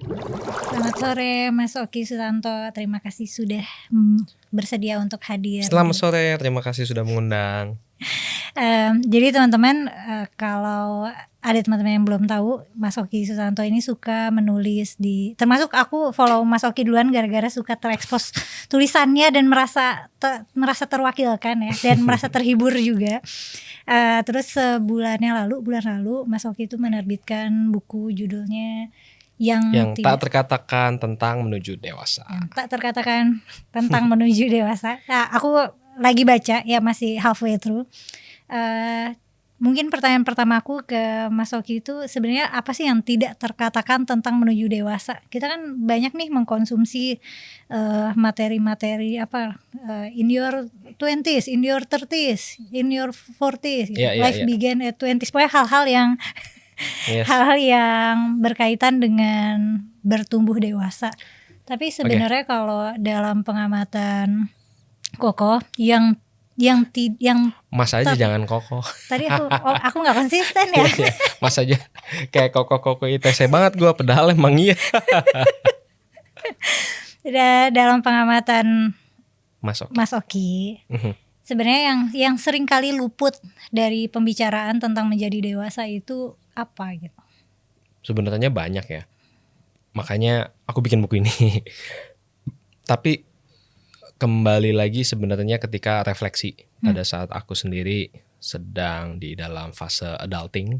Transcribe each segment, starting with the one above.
Selamat sore Mas Oki Sutanto, terima kasih sudah bersedia untuk hadir. Selamat sore, terima kasih sudah mengundang. Jadi teman-teman, kalau ada teman-teman yang belum tahu, Mas Oki Sutanto ini suka menulis termasuk aku follow Mas Oki duluan gara-gara suka terekspos tulisannya dan merasa terwakilkan ya, dan merasa terhibur juga. Terus bulan lalu Mas Oki itu menerbitkan buku judulnya yang tak terkatakan tentang menuju dewasa. Yang tak terkatakan tentang menuju dewasa. Nah, aku lagi baca ya, masih halfway through. Mungkin pertanyaan pertama aku ke Mas Oki itu sebenarnya apa sih yang tidak terkatakan tentang menuju dewasa? Kita kan banyak nih mengkonsumsi materi-materi in your 20s, in your 30s, in your 40s, life began at 20s. Pokoknya hal-hal yang hal-hal yang berkaitan dengan bertumbuh dewasa. Tapi sebenarnya kalau dalam pengamatan Koko yang Mas aja jangan Koko. Tadi aku nggak konsisten ya. Mas aja kayak Koko ITC banget gue, padahal emang iya. Dalam pengamatan Mas Oki. Sebenarnya yang sering kali luput dari pembicaraan tentang menjadi dewasa itu apa gitu? Sebenarnya banyak ya. Makanya aku bikin buku ini. Tapi kembali lagi sebenarnya ketika refleksi pada saat aku sendiri sedang di dalam fase adulting,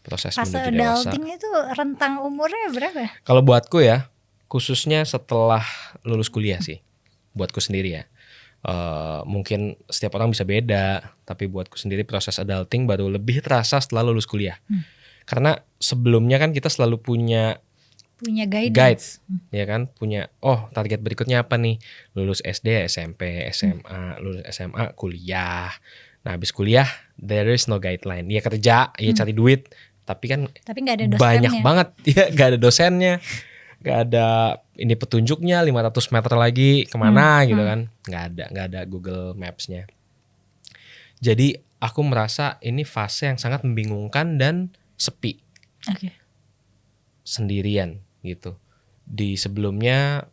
proses menuju dewasa. Fase adulting itu rentang umurnya berapa? Kalau buatku ya, khususnya setelah lulus kuliah sih, buatku sendiri ya. Mungkin setiap orang bisa beda, tapi buatku sendiri proses adulting baru lebih terasa setelah lulus kuliah. Karena sebelumnya kan kita selalu punya guide, ya kan, punya target berikutnya apa nih, lulus SD, SMP, SMA, lulus SMA, kuliah. Nah habis kuliah there is no guideline, ya kerja, ya cari duit, tapi gak ada dosennya. Banyak banget ya, gak ada dosennya, gak ada ini petunjuknya 500 meter lagi kemana gitu kan, gak ada Google Maps-nya. Jadi aku merasa ini fase yang sangat membingungkan dan sepi. Sendirian gitu. Di sebelumnya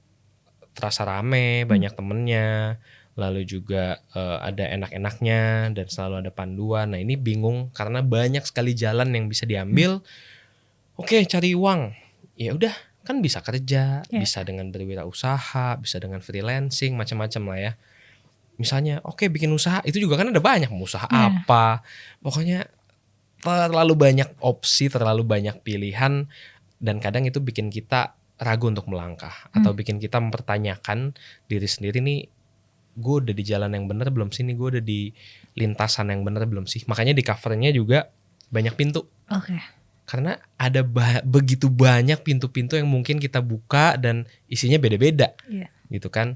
terasa rame, banyak temennya, lalu juga ada enak-enaknya dan selalu ada panduan. Nah ini bingung karena banyak sekali jalan yang bisa diambil. Oke, cari uang, ya udah kan bisa kerja, bisa dengan berwirausaha, bisa dengan freelancing, macam-macam lah ya. Misalnya bikin usaha, itu juga kan ada banyak, mau usaha apa, pokoknya terlalu banyak opsi, terlalu banyak pilihan. Dan kadang itu bikin kita ragu untuk melangkah, atau bikin kita mempertanyakan diri sendiri nih, gue udah di jalan yang benar belum sih, nih gue udah di lintasan yang benar belum sih. Makanya di covernya juga banyak pintu. Karena ada begitu banyak pintu-pintu yang mungkin kita buka dan isinya beda-beda, gitu kan.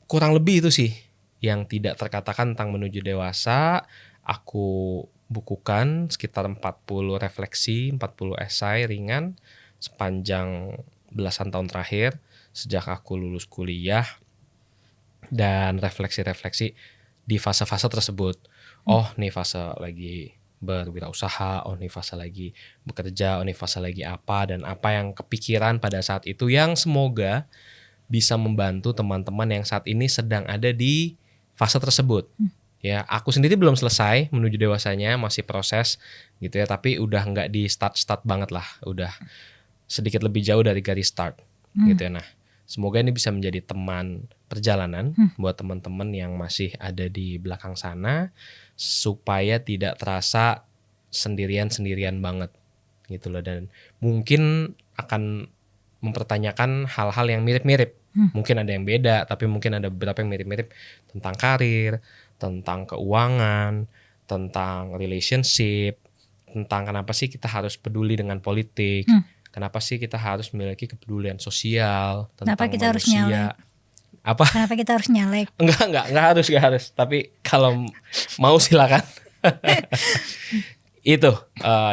Kurang lebih itu sih yang tidak terkatakan tentang menuju dewasa. Aku bukukan sekitar 40 refleksi, 40 esai ringan sepanjang belasan tahun terakhir sejak aku lulus kuliah, dan refleksi-refleksi di fase-fase tersebut. Nih fase lagi berwirausaha, nih fase lagi bekerja, nih fase lagi apa, dan apa yang kepikiran pada saat itu yang semoga bisa membantu teman-teman yang saat ini sedang ada di fase tersebut. Ya, aku sendiri belum selesai menuju dewasanya, masih proses gitu ya, tapi udah nggak di start banget lah, udah sedikit lebih jauh dari garis start gitu ya. Nah, semoga ini bisa menjadi teman perjalanan buat teman-teman yang masih ada di belakang sana, supaya tidak terasa sendirian banget gitu loh. Dan mungkin akan mempertanyakan hal-hal yang mirip-mirip. Mungkin ada yang beda, tapi mungkin ada beberapa yang mirip-mirip tentang karir, tentang keuangan, tentang relationship, tentang kenapa sih kita harus peduli dengan politik, kenapa sih kita harus memiliki kepedulian sosial, tentang kenapa kita manusia. Harus nyalek? Apa? Kenapa kita harus nyalek? Enggak harus. Tapi kalau mau silakan. Itu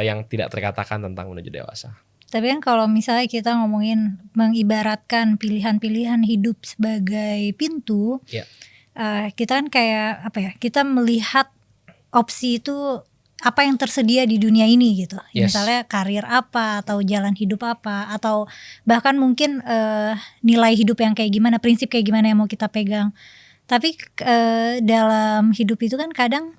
yang tidak terkatakan tentang menuju dewasa. Tapi kan kalau misalnya kita ngomongin mengibaratkan pilihan-pilihan hidup sebagai pintu, kita kan kayak kita melihat opsi itu apa yang tersedia di dunia ini gitu. Yes. Misalnya karir apa atau jalan hidup apa atau bahkan mungkin nilai hidup yang kayak gimana, prinsip kayak gimana yang mau kita pegang. Tapi dalam hidup itu kan kadang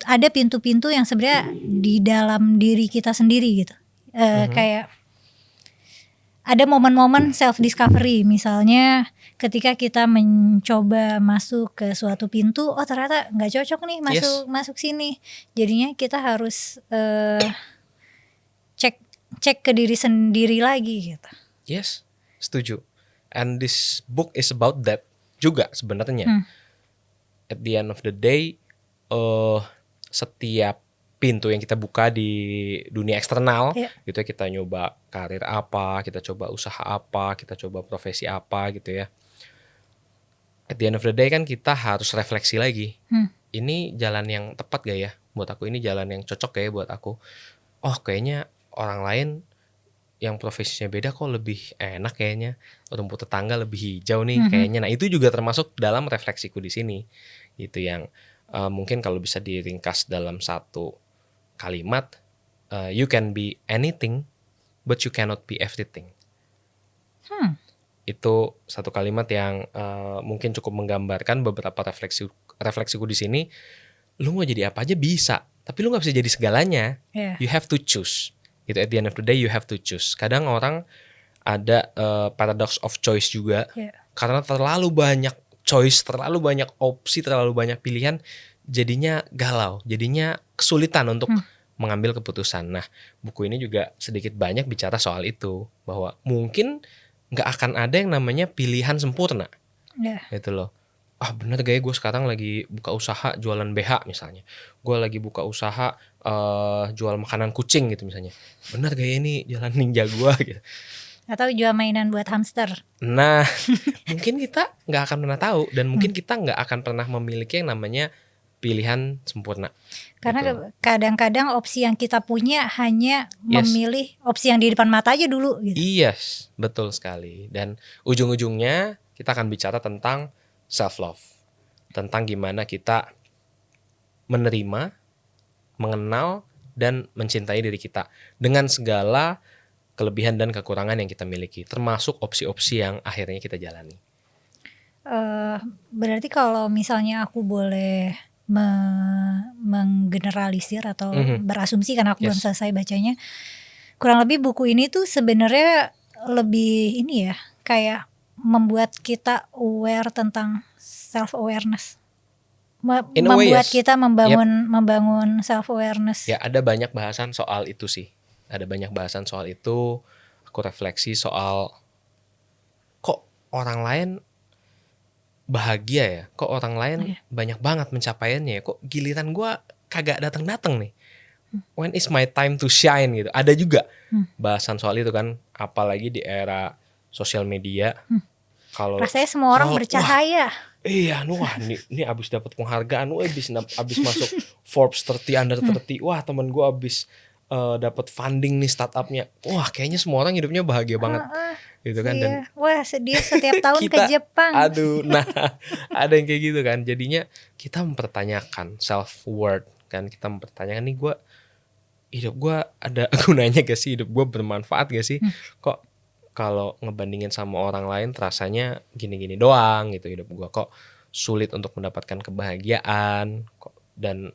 ada pintu-pintu yang sebenarnya di dalam diri kita sendiri gitu. Kayak ada momen-momen self discovery, misalnya ketika kita mencoba masuk ke suatu pintu, oh ternyata nggak cocok nih masuk sini, jadinya kita harus cek ke diri sendiri lagi gitu. Yes, setuju. And this book is about that juga sebenarnya. At the end of the day, setiap pintu yang kita buka di dunia eksternal, gitu ya, kita nyoba karir apa, kita coba usaha apa, kita coba profesi apa gitu ya. At the end of the day kan kita harus refleksi lagi. Ini jalan yang tepat gak ya buat aku? Ini jalan yang cocok gak ya buat aku? Oh kayaknya orang lain yang profesinya beda kok lebih enak kayaknya. Rumput tetangga lebih hijau nih kayaknya. Nah itu juga termasuk dalam refleksiku di sini. Gitu yang mungkin kalau bisa diringkas dalam satu kalimat, you can be anything, but you cannot be everything. Itu satu kalimat yang mungkin cukup menggambarkan beberapa refleksiku di sini. Lu mau jadi apa aja bisa, tapi lu nggak bisa jadi segalanya. You have to choose. Gitu, at the end of the day you have to choose. Kadang orang ada paradox of choice juga, karena terlalu banyak choice, terlalu banyak opsi, terlalu banyak pilihan, jadinya galau, jadinya kesulitan untuk mengambil keputusan. Nah, buku ini juga sedikit banyak bicara soal itu, bahwa mungkin nggak akan ada yang namanya pilihan sempurna, gitu loh. Ah bener gak ya gue sekarang lagi buka usaha jualan BH misalnya, gue lagi buka usaha jual makanan kucing gitu misalnya, bener gak ya ini jalan ninja gue gitu. Atau jual mainan buat hamster. Nah, mungkin kita nggak akan pernah tahu, dan mungkin kita nggak akan pernah memiliki yang namanya pilihan sempurna. Karena gitu. kadang-kadang opsi yang kita punya hanya memilih opsi yang di depan mata aja dulu gitu. Yes, betul sekali. Dan ujung-ujungnya kita akan bicara tentang self love. Tentang gimana kita menerima, mengenal, dan mencintai diri kita dengan segala kelebihan dan kekurangan yang kita miliki, termasuk opsi-opsi yang akhirnya kita jalani. Berarti kalau misalnya aku boleh menggeneralisir atau berasumsi, karena aku belum selesai bacanya, kurang lebih buku ini tuh sebenarnya lebih ini ya, kayak membuat kita aware tentang self awareness, membuat kita membangun self awareness. Ya, ada banyak bahasan soal itu sih. Ada banyak bahasan soal itu. Aku refleksi soal kok orang lain bahagia ya, kok orang lain banyak banget pencapaiannya ya, kok giliran gue kagak datang-datang nih. When is my time to shine gitu. Ada juga bahasan soal itu kan, apalagi di era sosial media. Kalau rasanya semua orang bercahaya. Iya, wah ini abis dapat penghargaan, abis masuk Forbes 30 under 30. Wah, temen gue abis dapat funding nih startupnya. Wah, kayaknya semua orang hidupnya bahagia banget. Gitu kan. Iya. Dan wah dia setiap tahun ke Jepang. Aduh, nah ada yang kayak gitu kan. Jadinya kita mempertanyakan self worth kan, kita mempertanyakan nih, hidup gue ada gunanya gak sih, hidup gue bermanfaat gak sih? Kok kalau ngebandingin sama orang lain terasanya gini-gini doang gitu hidup gue, kok sulit untuk mendapatkan kebahagiaan, kok dan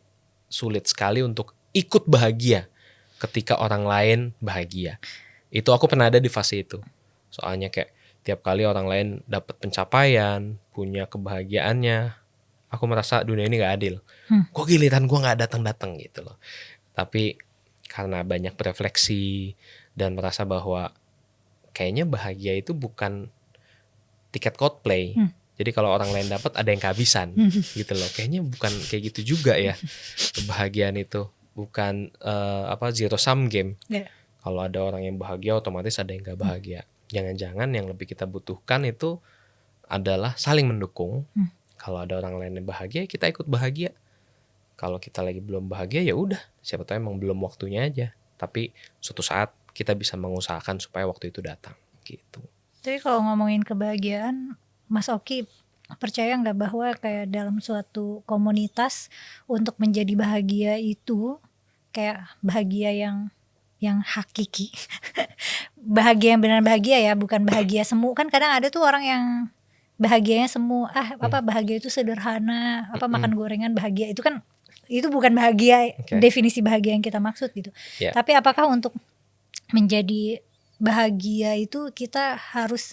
sulit sekali untuk ikut bahagia ketika orang lain bahagia. Itu aku pernah ada di fase itu. Soalnya kayak tiap kali orang lain dapat pencapaian, punya kebahagiaannya, aku merasa dunia ini gak adil. Kok giliran gue gak datang-datang gitu loh. Tapi karena banyak berefleksi dan merasa bahwa kayaknya bahagia itu bukan tiket Coldplay. Jadi kalau orang lain dapat ada yang kehabisan gitu loh. Kayaknya bukan kayak gitu juga ya. Kebahagiaan itu bukan zero sum game. Kalau ada orang yang bahagia otomatis ada yang gak bahagia. Jangan-jangan yang lebih kita butuhkan itu adalah saling mendukung. Kalau ada orang lain yang bahagia, kita ikut bahagia. Kalau kita lagi belum bahagia, ya udah, siapa tahu emang belum waktunya aja. Tapi suatu saat kita bisa mengusahakan supaya waktu itu datang gitu. Jadi kalau ngomongin kebahagiaan, Mas Oki percaya nggak bahwa kayak dalam suatu komunitas untuk menjadi bahagia itu kayak bahagia yang hakiki. Bahagia yang benar bahagia ya, bukan bahagia semu. Kan kadang ada tuh orang yang bahagianya semu, bahagia itu sederhana, makan gorengan bahagia. Itu bukan bahagia, definisi bahagia yang kita maksud gitu. Tapi apakah untuk menjadi bahagia itu kita harus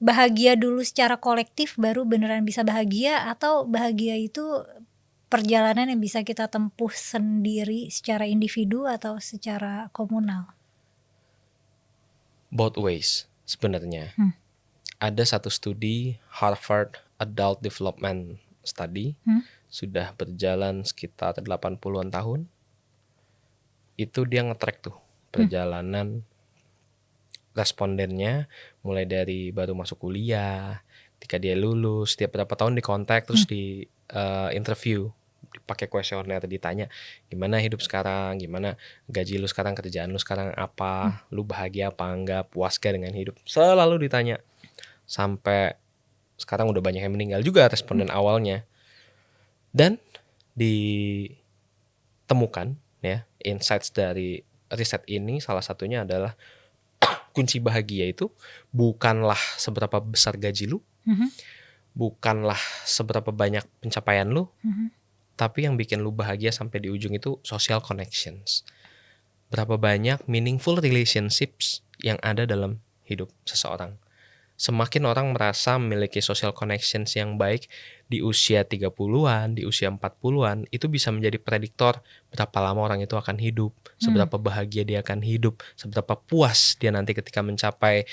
bahagia dulu secara kolektif baru beneran bisa bahagia, atau bahagia itu perjalanan yang bisa kita tempuh sendiri secara individu atau secara komunal? Both ways sebenarnya. Ada satu studi Harvard Adult Development Study, sudah berjalan sekitar 80-an tahun. Itu dia nge-track tuh perjalanan respondennya mulai dari baru masuk kuliah, ketika dia lulus, setiap berapa tahun di kontak, terus di interview, dipakai kuesioner, ditanya gimana hidup sekarang, gimana gaji lu sekarang, kerjaan lu sekarang apa, lu bahagia apa enggak, puas gak dengan hidup, selalu ditanya. Sampai sekarang udah banyak yang meninggal juga responden awalnya. Dan ditemukan ya, insights dari riset ini salah satunya adalah kunci bahagia itu bukanlah seberapa besar gaji lu, bukanlah seberapa banyak pencapaian lu, tapi yang bikin lu bahagia sampai di ujung itu social connections. Berapa banyak meaningful relationships yang ada dalam hidup seseorang. Semakin orang merasa memiliki social connections yang baik di usia 30-an, di usia 40-an, itu bisa menjadi prediktor berapa lama orang itu akan hidup, seberapa bahagia dia akan hidup, seberapa puas dia nanti ketika mencapai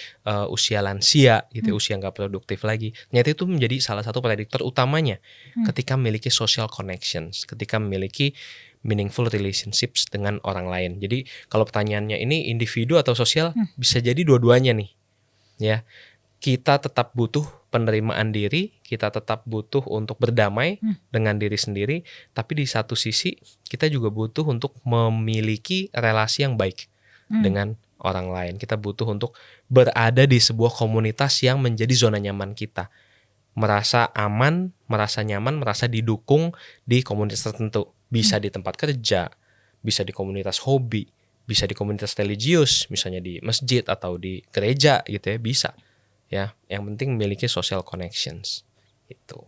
usia lansia gitu, usia nggak produktif lagi. Ternyata itu menjadi salah satu prediktor utamanya ketika memiliki social connections, ketika memiliki meaningful relationships dengan orang lain. Jadi kalau pertanyaannya ini individu atau sosial, bisa jadi dua-duanya nih, ya. Kita tetap butuh penerimaan diri, kita tetap butuh untuk berdamai dengan diri sendiri, tapi di satu sisi kita juga butuh untuk memiliki relasi yang baik dengan orang lain. Kita butuh untuk berada di sebuah komunitas yang menjadi zona nyaman kita. Merasa aman, merasa nyaman, merasa didukung di komunitas tertentu. Bisa di tempat kerja, bisa di komunitas hobi, bisa di komunitas religius, misalnya di masjid atau di gereja gitu ya, bisa. Ya, yang penting memiliki social connections itu.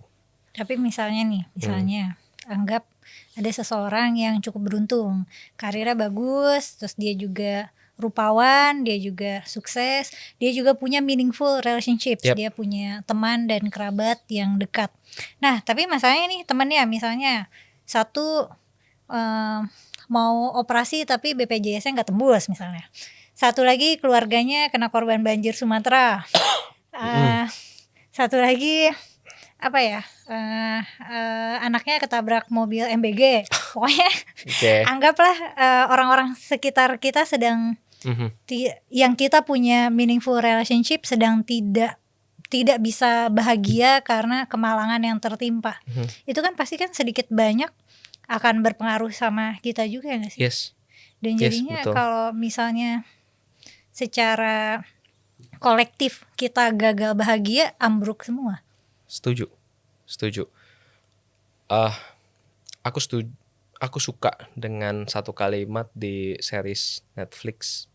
Tapi misalnya anggap ada seseorang yang cukup beruntung, karirnya bagus, terus dia juga rupawan, dia juga sukses, dia juga punya meaningful relationships, dia punya teman dan kerabat yang dekat. Nah, tapi masalahnya nih temannya misalnya satu mau operasi tapi BPJS-nya nggak tembus misalnya. Satu lagi keluarganya kena korban banjir Sumatera. Satu lagi anaknya ketabrak mobil MBG. Pokoknya anggaplah orang-orang sekitar kita sedang yang kita punya meaningful relationship sedang tidak bisa bahagia karena kemalangan yang tertimpa. Itu kan pasti kan sedikit banyak akan berpengaruh sama kita juga nggak sih? Yes. Dan jadinya kalau misalnya secara kolektif kita gagal bahagia, ambruk semua. Setuju. Aku suka dengan satu kalimat di series Netflix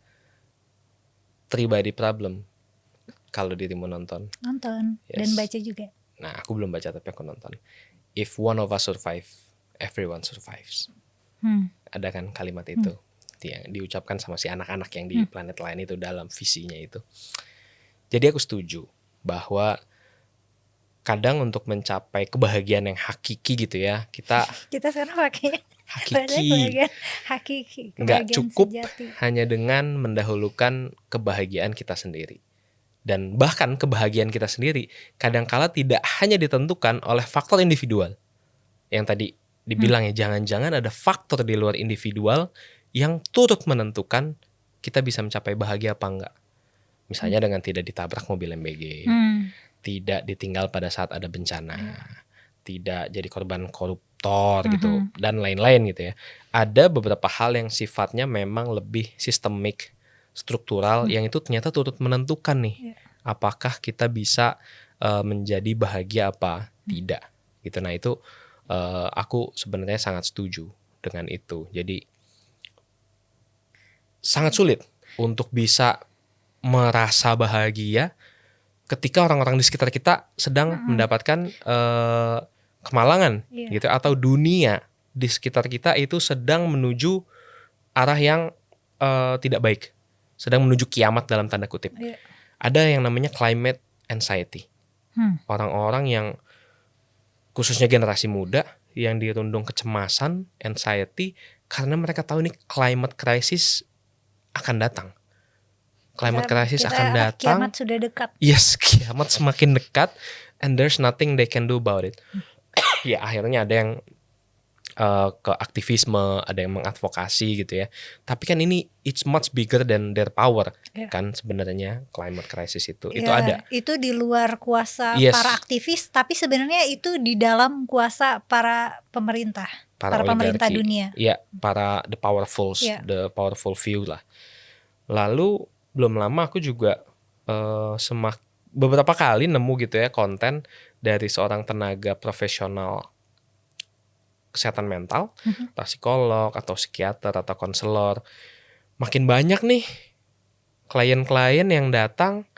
3 Body Problem. Kalau dirimu nonton. Dan baca juga. Nah, aku belum baca tapi aku nonton. If one of us survive, everyone survives. Ada kan kalimat itu yang diucapkan sama si anak-anak yang di planet lain itu dalam visinya itu. Jadi aku setuju bahwa kadang untuk mencapai kebahagiaan yang hakiki gitu ya, kita sekarang pakai hakiki, nggak cukup sejati. Hanya dengan mendahulukan kebahagiaan kita sendiri. Dan bahkan kebahagiaan kita sendiri kadangkala tidak hanya ditentukan oleh faktor individual. Yang tadi dibilang ya, jangan-jangan ada faktor di luar individual yang turut menentukan kita bisa mencapai bahagia apa enggak. Misalnya dengan tidak ditabrak mobil MBG, tidak ditinggal pada saat ada bencana, tidak jadi korban koruptor gitu, dan lain-lain gitu ya. Ada beberapa hal yang sifatnya memang lebih sistemik, struktural, yang itu ternyata turut menentukan nih, apakah kita bisa menjadi bahagia apa tidak gitu. Nah itu aku sebenarnya sangat setuju dengan itu. Jadi sangat sulit untuk bisa merasa bahagia ketika orang-orang di sekitar kita sedang mendapatkan kemalangan Iya. gitu, atau dunia di sekitar kita itu sedang menuju arah yang tidak baik, sedang menuju kiamat dalam tanda kutip. Iya. Ada yang namanya climate anxiety. Orang-orang yang khususnya generasi muda yang dirundung kecemasan, anxiety, karena mereka tahu nih climate crisis akan datang. Climate crisis akan datang. Kiamat sudah dekat. Yes, kiamat semakin dekat, and there's nothing they can do about it. Ya akhirnya ada yang ke aktivisme, ada yang mengadvokasi gitu ya. Tapi kan ini it's much bigger than their power, kan sebenarnya climate crisis itu ada. Itu di luar kuasa Yes. para aktivis, tapi sebenarnya itu di dalam kuasa para pemerintah, para pemerintah dunia. Iya, para the powerfuls, the powerful few lah. Lalu belum lama aku juga beberapa kali nemu gitu ya konten dari seorang tenaga profesional kesehatan mental, entah psikolog atau psikiater atau konselor. Makin banyak nih klien-klien yang datang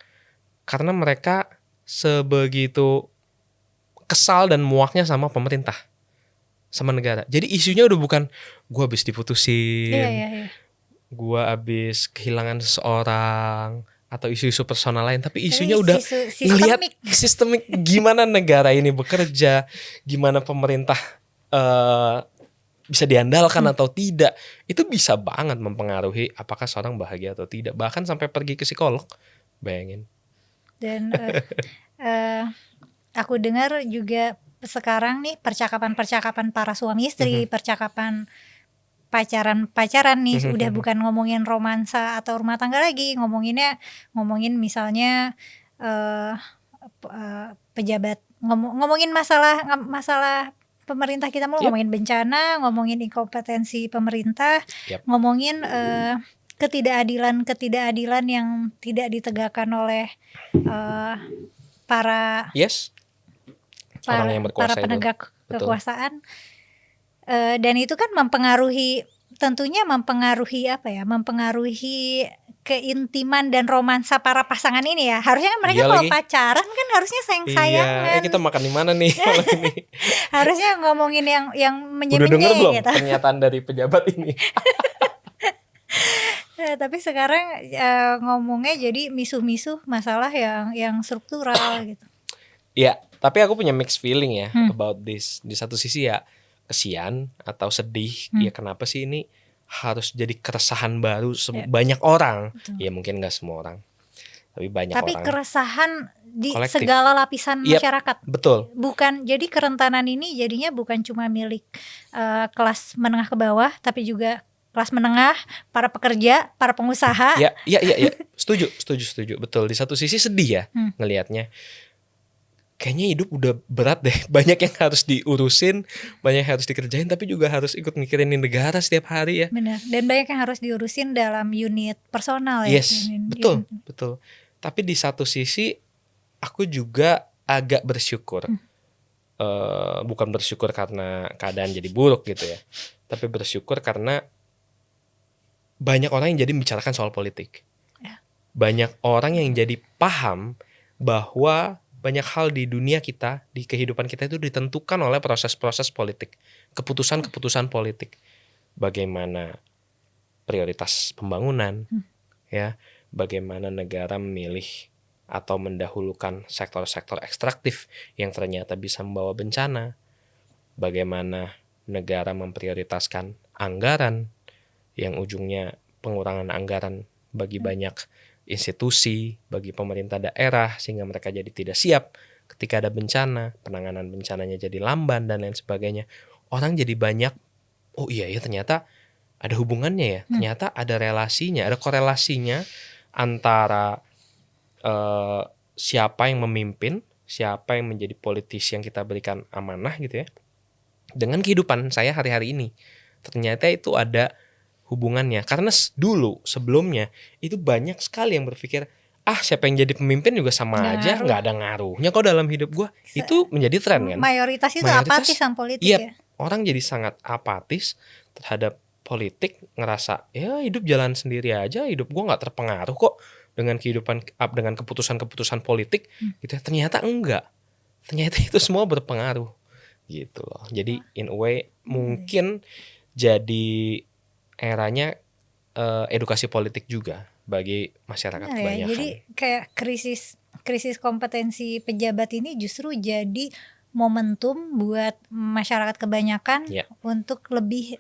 karena mereka sebegitu kesal dan muaknya sama pemerintah, sama negara. Jadi isunya udah bukan gue habis diputusin, gue habis kehilangan seseorang, atau isu-isu personal lain, tapi isunya udah ngelihat sistemik gimana negara ini bekerja, gimana pemerintah bisa diandalkan atau tidak. Itu bisa banget mempengaruhi apakah seorang bahagia atau tidak, bahkan sampai pergi ke psikolog, bayangin. Dan aku dengar juga sekarang nih percakapan para suami istri, percakapan pacaran nih, udah bukan ngomongin romansa atau rumah tangga lagi, ngomongin misalnya pejabat, ngomongin masalah pemerintah kita mau ngomongin bencana, ngomongin inkompetensi pemerintah, ngomongin ketidakadilan yang tidak ditegakkan oleh para penegak kekuasaan. Dan itu kan tentunya mempengaruhi keintiman dan romansa para pasangan ini ya. Harusnya kan mereka kalau pacaran kan harusnya sayang-sayangan. Iya, kita makan di mana nih malam ini? Harusnya ngomongin yang menye-menye. Udah denger belum gitu pernyataan dari pejabat ini? Tapi sekarang ngomongnya jadi misuh-misuh masalah yang struktural gitu. Iya, tapi aku punya mixed feeling ya about this. Di satu sisi ya kesian atau sedih, ya kenapa sih ini harus jadi keresahan baru banyak orang. Betul. Ya mungkin gak semua orang, tapi banyak orang. Tapi keresahan di kolektif. Segala lapisan masyarakat. Betul. Bukan, jadi kerentanan ini jadinya bukan cuma milik kelas menengah ke bawah, tapi juga kelas menengah, para pekerja, para pengusaha. Iya. Setuju. Betul. Di satu sisi sedih ya ngelihatnya. Kayaknya hidup udah berat deh, banyak yang harus diurusin, banyak yang harus dikerjain, tapi juga harus ikut mikirin negara setiap hari ya. Benar, dan banyak yang harus diurusin dalam unit personal ya. Yes, betul. Tapi di satu sisi aku juga agak bersyukur, bukan bersyukur karena keadaan jadi buruk gitu ya, tapi bersyukur karena banyak orang yang jadi membicarakan soal politik. Banyak orang yang jadi paham bahwa banyak hal di dunia kita, di kehidupan kita itu ditentukan oleh proses-proses politik, keputusan-keputusan politik. Bagaimana prioritas pembangunan, ya, bagaimana negara memilih atau mendahulukan sektor-sektor ekstraktif yang ternyata bisa membawa bencana, bagaimana negara memprioritaskan anggaran yang ujungnya pengurangan anggaran bagi banyak institusi, bagi pemerintah daerah, sehingga mereka jadi tidak siap ketika ada bencana, penanganan bencananya jadi lamban dan lain sebagainya. Orang jadi banyak, oh iya ya ternyata ada hubungannya ya, ternyata ada relasinya, ada korelasinya antara siapa yang memimpin, siapa yang menjadi politisi yang kita berikan amanah gitu ya, dengan kehidupan saya hari-hari ini. Ternyata itu ada hubungannya, karena dulu sebelumnya itu banyak sekali yang berpikir siapa yang jadi pemimpin juga sama aja, nggak ada ngaruhnya kok dalam hidup gue. Itu menjadi tren kan, mayoritas itu apatis sama politik. Iya, orang jadi sangat apatis terhadap politik ngerasa ya hidup jalan sendiri aja, hidup gue nggak terpengaruh kok dengan dengan keputusan-keputusan politik gitu ya. Ternyata enggak, ternyata itu semua berpengaruh gitu loh. Jadi in a way mungkin jadi eranya edukasi politik juga bagi masyarakat Benar ya, kebanyakan. jadi kayak krisis kompetensi pejabat ini justru jadi momentum buat masyarakat kebanyakan untuk lebih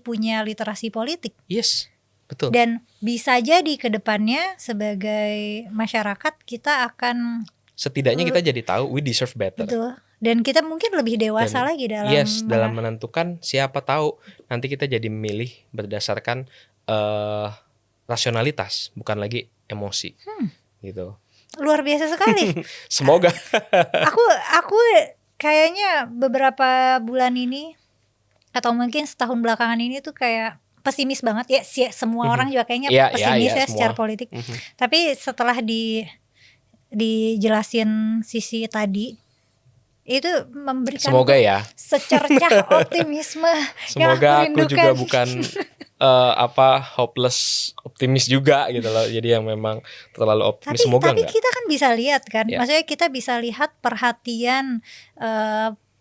punya literasi politik. Yes, betul. Dan bisa jadi ke depannya sebagai masyarakat kita akan setidaknya kita jadi tahu we deserve better. Betul. Dan kita mungkin lebih dewasa lagi dalam menentukan siapa tahu nanti kita jadi memilih berdasarkan rasionalitas, bukan lagi emosi. Gitu. Luar biasa sekali. Semoga. Aku kayaknya beberapa bulan ini atau mungkin setahun belakangan ini tuh kayak pesimis banget ya. Semua orang juga kayaknya pesimis ya secara politik. Tapi setelah dijelasin sisi tadi, itu memberikan semoga ya secercah optimisme. Semoga aku juga bukan hopeless optimis juga gitu loh. Jadi yang memang terlalu optimis. Semoga tapi enggak. Kita kan bisa lihat kan, maksudnya kita bisa lihat perhatian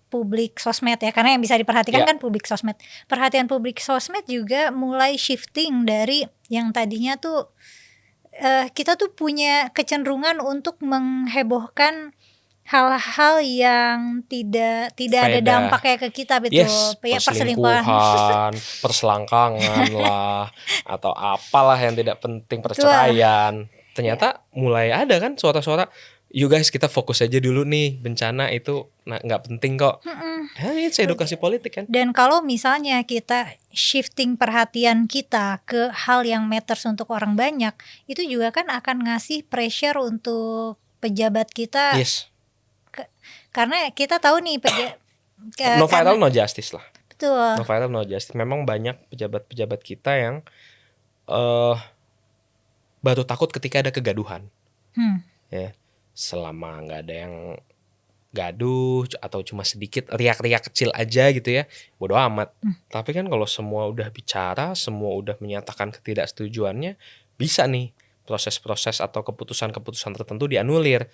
publik sosmed ya, karena yang bisa diperhatikan kan publik sosmed. Perhatian publik sosmed juga mulai shifting dari yang tadinya tuh kita tuh punya kecenderungan untuk menghebohkan hal-hal yang tidak ada dampaknya ke kita, betul. Perselingkuhan, perselangkangan lah, atau apalah yang tidak penting, perceraian. Ternyata mulai ada kan suara-suara, you guys kita fokus aja dulu nih, bencana itu nggak penting kok. Itu edukasi politik kan. Dan kalau misalnya kita shifting perhatian kita ke hal yang matters untuk orang banyak, itu juga kan akan ngasih pressure untuk pejabat kita. Karena kita tahu nih no viral no justice lah. Betul. No viral no justice. Memang banyak pejabat-pejabat kita yang baru takut ketika ada kegaduhan. Ya, selama nggak ada yang gaduh atau cuma sedikit riak-riak kecil aja gitu ya, bodo amat. Tapi kan kalau semua udah bicara, semua udah menyatakan ketidaksetujuannya, bisa nih proses-proses atau keputusan-keputusan tertentu dianulir.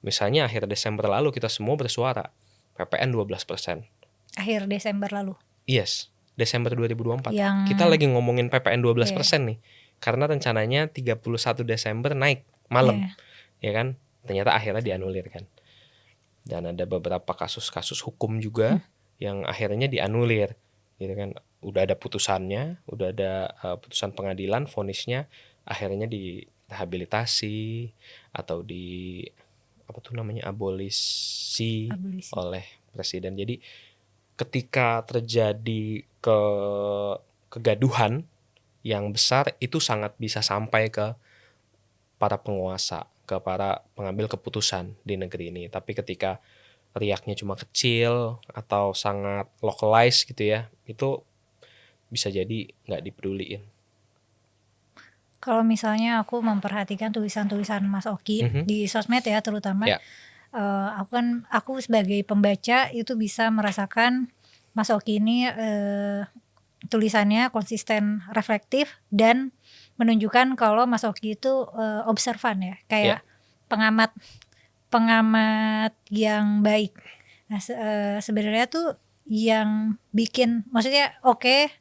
Misalnya akhir Desember lalu kita semua bersuara PPN 12%. Akhir Desember lalu? Yes, Desember 2024. Kita lagi ngomongin PPN 12% nih. Karena rencananya 31 Desember naik malam. Ya kan? Ternyata akhirnya dianulir kan. Dan ada beberapa kasus-kasus hukum juga yang akhirnya dianulir. Gitu kan. Udah ada putusannya, udah ada putusan pengadilan, vonisnya akhirnya direhabilitasi atau abolisi oleh presiden. Jadi ketika terjadi kegaduhan yang besar, itu sangat bisa sampai ke para penguasa, ke para pengambil keputusan di negeri ini. Tapi ketika riaknya cuma kecil atau sangat localized gitu ya, itu bisa jadi nggak dipeduliin. Kalau misalnya aku memperhatikan tulisan-tulisan Mas Oki di sosmed ya terutama, aku sebagai pembaca itu bisa merasakan Mas Oki ini tulisannya konsisten, reflektif, dan menunjukkan kalau Mas Oki itu observan ya, kayak pengamat yang baik. Nah sebenarnya tuh yang bikin, maksudnya oke,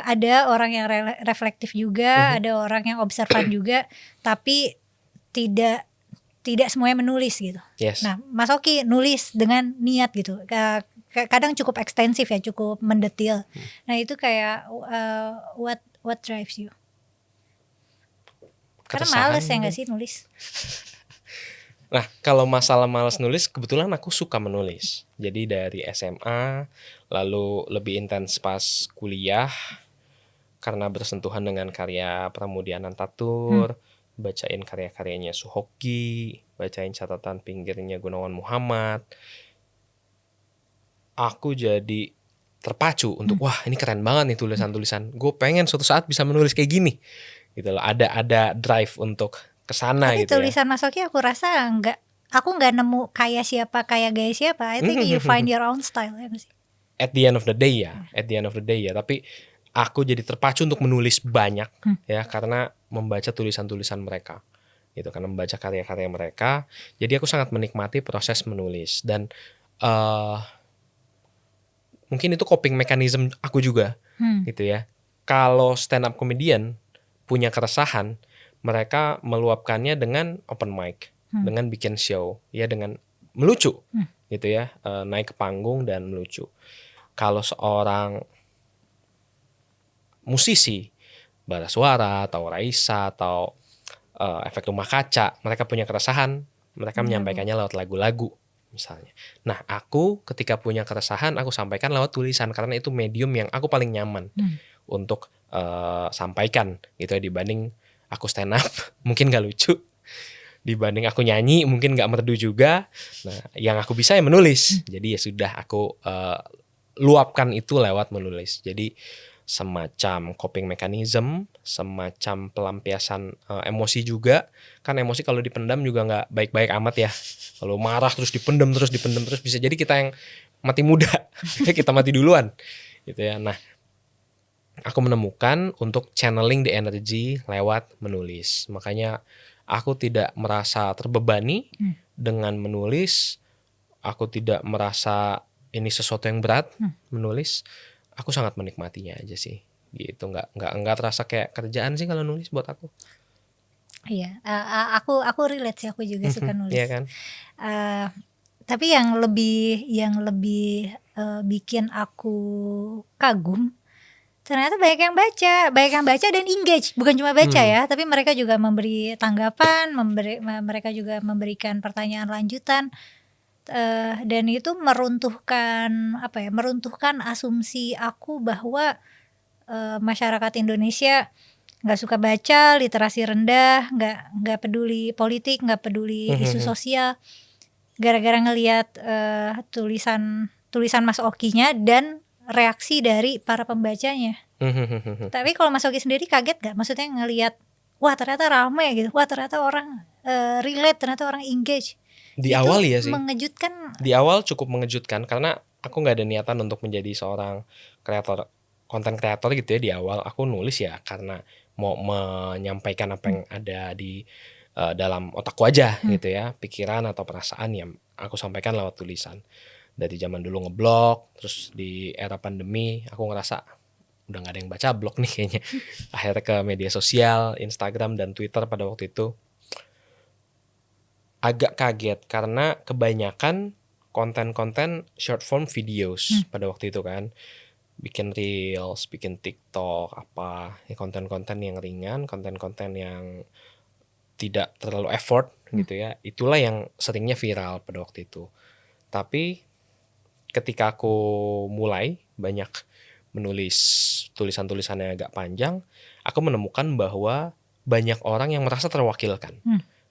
ada orang yang reflektif juga, ada orang yang observan juga, tapi tidak semuanya menulis gitu. Nah, Mas Oki nulis dengan niat gitu. Kadang cukup ekstensif ya, cukup mendetil. Nah, itu kayak what drives you? Karena males ya nggak sih nulis? Nah, kalau masalah malas nulis, kebetulan aku suka menulis. Jadi dari SMA, lalu lebih intens pas kuliah, karena bersentuhan dengan karya Pramudia Anantatur, bacain karya-karyanya Suhoki, bacain catatan pinggirnya Gunawan Muhammad. Aku jadi terpacu untuk, wah ini keren banget nih tulisan-tulisan. Gue pengen suatu saat bisa menulis kayak gini. Gitu loh, ada drive untuk kesana gitu ya. Tulisan Mas Oki aku rasa aku nggak nemu kayak gaya siapa. I think you find your own style ya sih. At the end of the day ya. Tapi aku jadi terpacu untuk menulis banyak ya, karena membaca tulisan-tulisan mereka gitu, karena membaca karya-karya mereka. Jadi aku sangat menikmati proses menulis, dan mungkin itu coping mechanism aku juga gitu ya. Kalau stand up comedian punya keresahan, mereka meluapkannya dengan open mic, dengan bikin show ya, dengan melucu gitu ya, naik ke panggung dan melucu. Kalau seorang musisi, Bara Suara atau Raisa atau Efek Rumah Kaca, mereka punya keresahan, mereka menyampaikannya lewat lagu-lagu misalnya. Nah, aku ketika punya keresahan, aku sampaikan lewat tulisan, karena itu medium yang aku paling nyaman untuk sampaikan gitu ya, dibanding aku stand up mungkin gak lucu, dibanding aku nyanyi mungkin gak merdu juga. Nah, yang aku bisa ya menulis. Jadi ya sudah, aku luapkan itu lewat menulis. Jadi semacam coping mechanism, semacam pelampiasan emosi juga. Kan emosi kalau dipendam juga nggak baik-baik amat ya. Kalau marah terus dipendam terus bisa jadi kita yang mati muda, kita mati duluan gitu ya. Nah, aku menemukan untuk channeling the energy lewat menulis. Makanya aku tidak merasa terbebani dengan menulis. Aku tidak merasa ini sesuatu yang berat menulis. Aku sangat menikmatinya aja sih gitu, nggak terasa kayak kerjaan sih kalau nulis buat aku. Iya, aku relate sih, aku juga suka nulis. Iya kan? Tapi yang lebih bikin aku kagum, ternyata banyak yang baca dan engage, bukan cuma baca ya, tapi mereka juga memberi tanggapan, mereka juga memberikan pertanyaan lanjutan. Dan itu meruntuhkan asumsi aku bahwa masyarakat Indonesia nggak suka baca, literasi rendah, nggak peduli politik, nggak peduli isu sosial, gara-gara ngelihat tulisan Mas Okinya dan reaksi dari para pembacanya. Tapi kalau Mas Oki sendiri kaget nggak? Maksudnya ngelihat, wah ternyata ramai gitu, wah ternyata orang relate, ternyata orang engage. Di itu awal ya sih. Mengejutkan. Di awal cukup mengejutkan, karena aku nggak ada niatan untuk menjadi seorang kreator, konten kreator gitu ya. Di awal aku nulis ya karena mau menyampaikan apa yang ada di dalam otakku aja gitu ya, pikiran atau perasaan yang aku sampaikan lewat tulisan. Dari zaman dulu ngeblog, terus di era pandemi aku ngerasa udah nggak ada yang baca blog nih kayaknya. Akhirnya ke media sosial, Instagram dan Twitter pada waktu itu. Agak kaget karena kebanyakan konten-konten short form videos pada waktu itu kan, bikin reels, bikin TikTok, apa ya, konten-konten yang ringan, konten-konten yang tidak terlalu effort gitu ya. Itulah yang seringnya viral pada waktu itu. Tapi ketika aku mulai banyak menulis tulisan-tulisan yang agak panjang, aku menemukan bahwa banyak orang yang merasa terwakilkan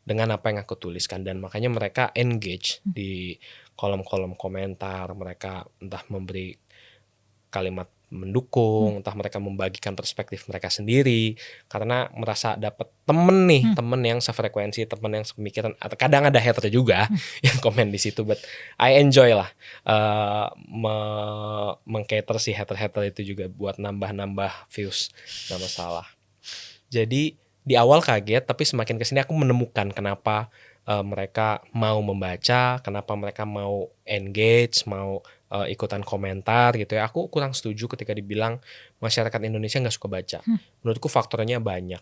dengan apa yang aku tuliskan, dan makanya mereka engage di kolom-kolom komentar. Mereka entah memberi kalimat mendukung, entah mereka membagikan perspektif mereka sendiri, karena merasa dapat temen nih, temen yang sefrekuensi, temen yang sepemikiran. Atau kadang ada hater juga yang komen di situ, but I enjoy lah mengcater si hater-hater itu juga buat nambah-nambah views, nggak masalah. Jadi di awal kaget, tapi semakin kesini aku menemukan kenapa mereka mau membaca, kenapa mereka mau engage, mau ikutan komentar gitu ya. Aku kurang setuju ketika dibilang masyarakat Indonesia nggak suka baca. Menurutku faktornya banyak.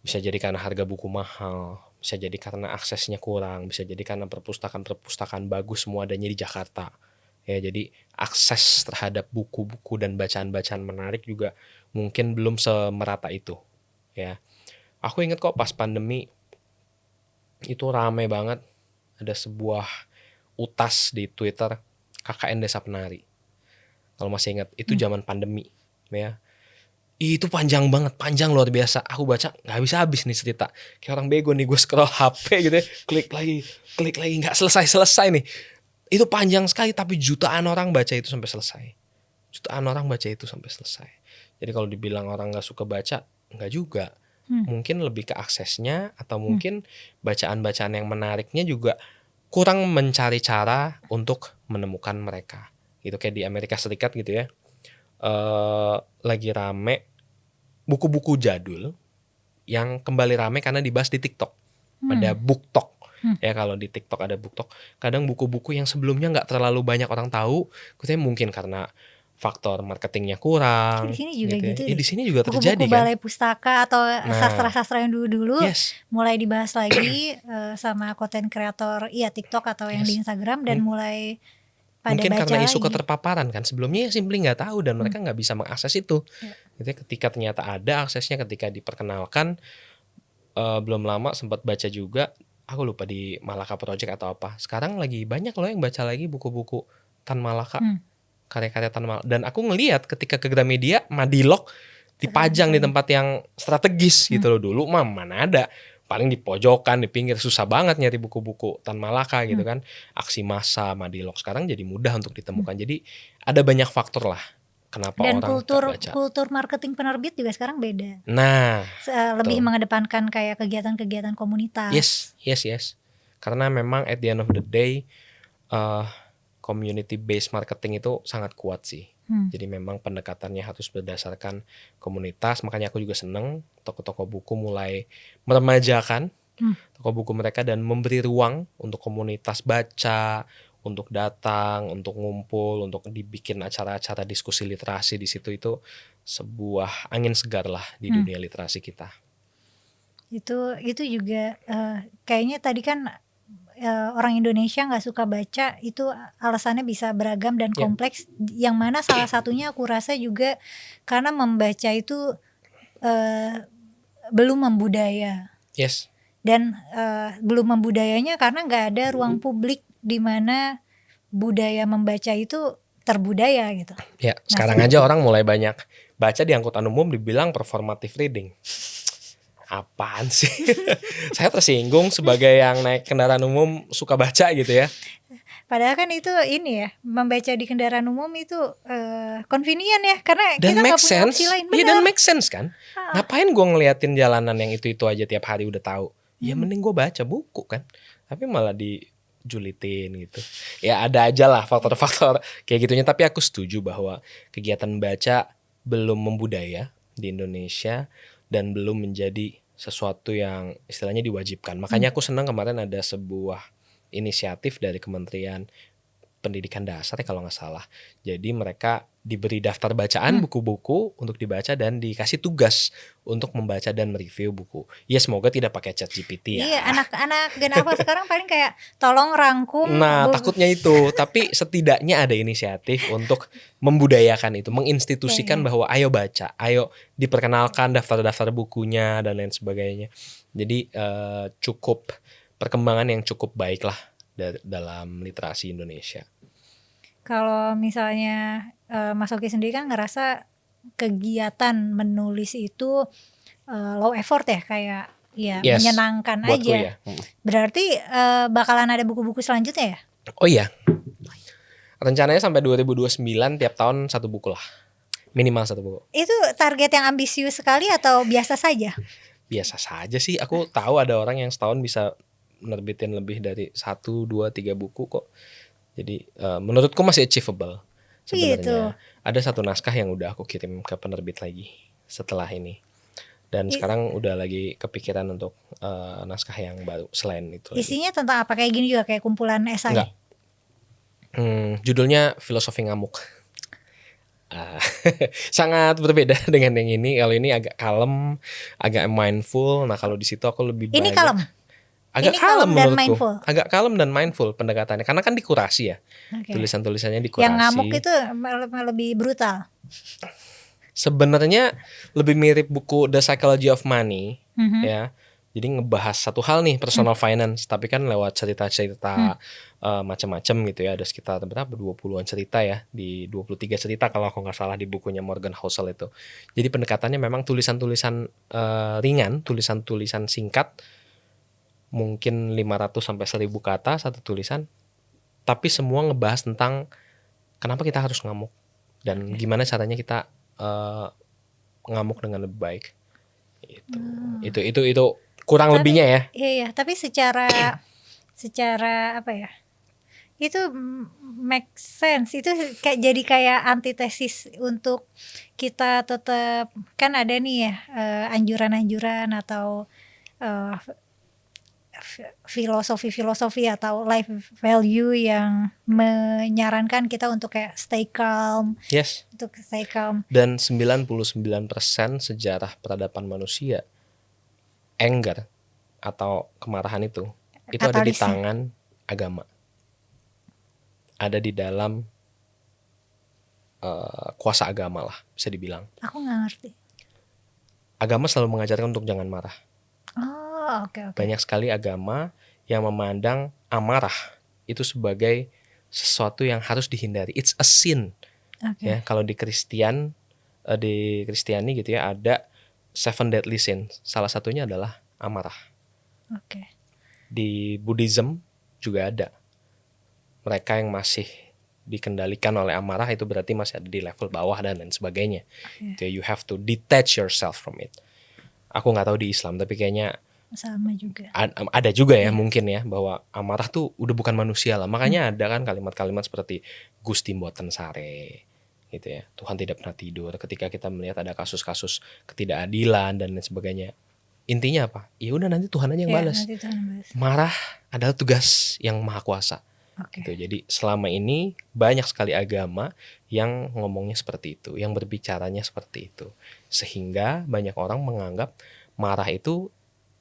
Bisa jadi karena harga buku mahal, bisa jadi karena aksesnya kurang, bisa jadi karena perpustakaan bagus semua adanya di Jakarta. Ya, jadi akses terhadap buku-buku dan bacaan-bacaan menarik juga mungkin belum semerata itu. Ya, aku inget kok pas pandemi itu rame banget, ada sebuah utas di Twitter, KKN Desa Penari. Kalau masih ingat, itu zaman pandemi ya. Itu panjang banget, panjang luar biasa. Aku baca nggak habis nih cerita. Kayak orang bego nih, gue scroll HP gitu ya, klik lagi, nggak selesai nih. Itu panjang sekali, tapi jutaan orang baca itu sampai selesai. Jadi kalau dibilang orang nggak suka baca, nggak juga. Mungkin lebih ke aksesnya, atau mungkin bacaan-bacaan yang menariknya juga kurang mencari cara untuk menemukan mereka. Gitu kayak di Amerika Serikat gitu ya. lagi rame buku-buku jadul yang kembali rame karena dibahas di TikTok. Ada BookTok. Ya kalau di TikTok ada BookTok. Kadang buku-buku yang sebelumnya nggak terlalu banyak orang tahu, katanya mungkin karena faktor marketingnya Di kurang sini juga gitu ya. gitu Di deh. sini juga terjadi Buku-buku kan. balai pustaka atau Nah, sastra-sastra yang dulu-dulu yes, mulai dibahas lagi sama konten kreator TikTok atau yang di yes. Instagram dan mulai pada Mungkin baca karena isu lagi. keterpaparan kan. Sebelumnya ya simply nggak tahu dan mereka nggak bisa mengakses itu. Ya. Gitu ya, ketika ternyata ada aksesnya, ketika diperkenalkan, belum lama sempat baca juga. Aku lupa di Malaka Project atau apa. Sekarang lagi banyak loh yang baca lagi buku-buku Tan Malaka, karya-karya Tan Malaka. Dan aku ngelihat ketika ke Gramedia, Madilog dipajang di tempat yang strategis gitu loh. Dulu mah mana ada, paling di pojokan, di pinggir, susah banget nyari buku-buku Tan Malaka gitu kan. Aksi Massa, Madilog sekarang jadi mudah untuk ditemukan. Jadi ada banyak faktor lah kenapa Dan orang nggak baca. kultur marketing penerbit juga sekarang beda. Nah, Lebih betul. mengedepankan kayak kegiatan-kegiatan komunitas. Yes. Karena memang at the end of the day, community based marketing itu sangat kuat sih. Jadi memang pendekatannya harus berdasarkan komunitas. Makanya aku juga seneng toko-toko buku mulai meremajakan toko buku mereka dan memberi ruang untuk komunitas baca, untuk datang, untuk ngumpul, untuk dibikin acara-acara diskusi literasi di situ. Itu sebuah angin segar lah di dunia literasi kita. Itu juga kayaknya tadi kan orang Indonesia nggak suka baca, itu alasannya bisa beragam dan kompleks. Yang mana salah satunya aku rasa juga karena membaca itu belum membudaya. Yes. Dan belum membudayanya karena nggak ada ruang publik di mana budaya membaca itu terbudaya gitu. Ya, sekarang aja orang mulai banyak baca di angkutan umum dibilang performative reading. Apaan sih? Saya tersinggung sebagai yang naik kendaraan umum suka baca gitu ya. Padahal kan itu ini ya, membaca di kendaraan umum itu convenient ya, karena Dan kita make nggak punya sense. opsi lain. Iya, dan make sense kan. Ngapain gue ngeliatin jalanan yang itu aja tiap hari udah tahu. Ya mending gue baca buku kan. Tapi malah dijulitin gitu. Ya ada aja lah faktor-faktor kayak gitunya. Tapi aku setuju bahwa kegiatan baca belum membudaya di Indonesia dan belum menjadi sesuatu yang istilahnya diwajibkan. Makanya aku senang kemarin ada sebuah inisiatif dari Kementerian Pendidikan Dasar ya kalau nggak salah. Jadi mereka diberi daftar bacaan buku-buku untuk dibaca dan dikasih tugas untuk membaca dan mereview buku. Ya semoga tidak pakai ChatGPT ya. Iya, anak-anak Gen Alpha sekarang paling kayak tolong rangkum. Nah, takutnya itu. Tapi setidaknya ada inisiatif untuk membudayakan itu, menginstitusikan bahwa ayo baca, ayo diperkenalkan daftar-daftar bukunya dan lain sebagainya. Jadi cukup perkembangan yang cukup baik lah dalam literasi Indonesia. Kalau misalnya Mas Oki sendiri kan ngerasa kegiatan menulis itu low effort ya, kayak menyenangkan buatku aja. ya. Berarti bakalan ada buku-buku selanjutnya ya? Oh iya. Rencananya sampai 2029 tiap tahun satu buku lah. Minimal satu buku. Itu target yang ambisius sekali atau biasa saja? Biasa saja sih. Aku tahu ada orang yang setahun bisa menerbitin lebih dari 1, 2, 3 buku kok. Jadi menurutku masih achievable sebenarnya. Gitu. Ada satu naskah yang udah aku kirim ke penerbit lagi setelah ini. Dan sekarang udah lagi kepikiran untuk naskah yang baru selain itu. Isinya tentang apa? Kayak gini juga, kayak kumpulan esai? Enggak. Judulnya Filosofi Ngamuk. Sangat berbeda dengan yang ini. Kalau ini agak kalem, agak mindful. Nah kalau di situ aku lebih ini banyak. Kalem? Agak ini kalem menurutku. Mindful. Agak kalem dan mindful pendekatannya. Karena kan dikurasi ya. Tulisan-tulisannya dikurasi. Yang ngamuk itu lebih brutal. Sebenarnya lebih mirip buku The Psychology of Money ya. Jadi ngebahas satu hal nih, personal finance, tapi kan lewat cerita-cerita macam-macam gitu ya. Ada sekitar berapa 20-an cerita ya, di 23 cerita kalau aku nggak salah di bukunya Morgan Housel itu. Jadi pendekatannya memang tulisan-tulisan ringan, tulisan-tulisan singkat, mungkin 500 sampai 1000 kata satu tulisan, tapi semua ngebahas tentang kenapa kita harus ngamuk dan gimana caranya kita ngamuk dengan lebih baik. Itu kurang lebihnya ya. Iya, tapi secara apa ya? Itu make sense. Itu jadi kayak antitesis untuk kita tetap, kan ada nih ya anjuran-anjuran atau filosofi atau life value yang menyarankan kita untuk kayak stay calm. Yes. Untuk stay calm. Dan 99% sejarah peradaban manusia, anger atau kemarahan itu ada di tangan agama. Ada di dalam kuasa agama lah, bisa dibilang. Aku nggak ngerti. Agama selalu mengajarkan untuk jangan marah. Oh, oke. Banyak sekali agama yang memandang amarah itu sebagai sesuatu yang harus dihindari. It's a sin. Ya, kalau di Kristiani gitu ya, ada 7 deadly sins. Salah satunya adalah amarah. Di Buddhism juga ada. Mereka yang masih dikendalikan oleh amarah itu berarti masih ada di level bawah dan lain sebagainya. So you have to detach yourself from it. Aku nggak tahu di Islam, tapi kayaknya sama juga. Ada juga ya mungkin ya, bahwa amarah tuh udah bukan manusia lah. Makanya ada kan kalimat-kalimat seperti Gusti mboten sare gitu ya. Tuhan tidak pernah tidur. Ketika kita melihat ada kasus-kasus ketidakadilan dan lain sebagainya. Intinya apa? Ya udah nanti Tuhan aja yang balas. Marah adalah tugas yang maha kuasa. Gitu. Jadi selama ini banyak sekali agama yang ngomongnya seperti itu, yang berbicaranya seperti itu, sehingga banyak orang menganggap marah itu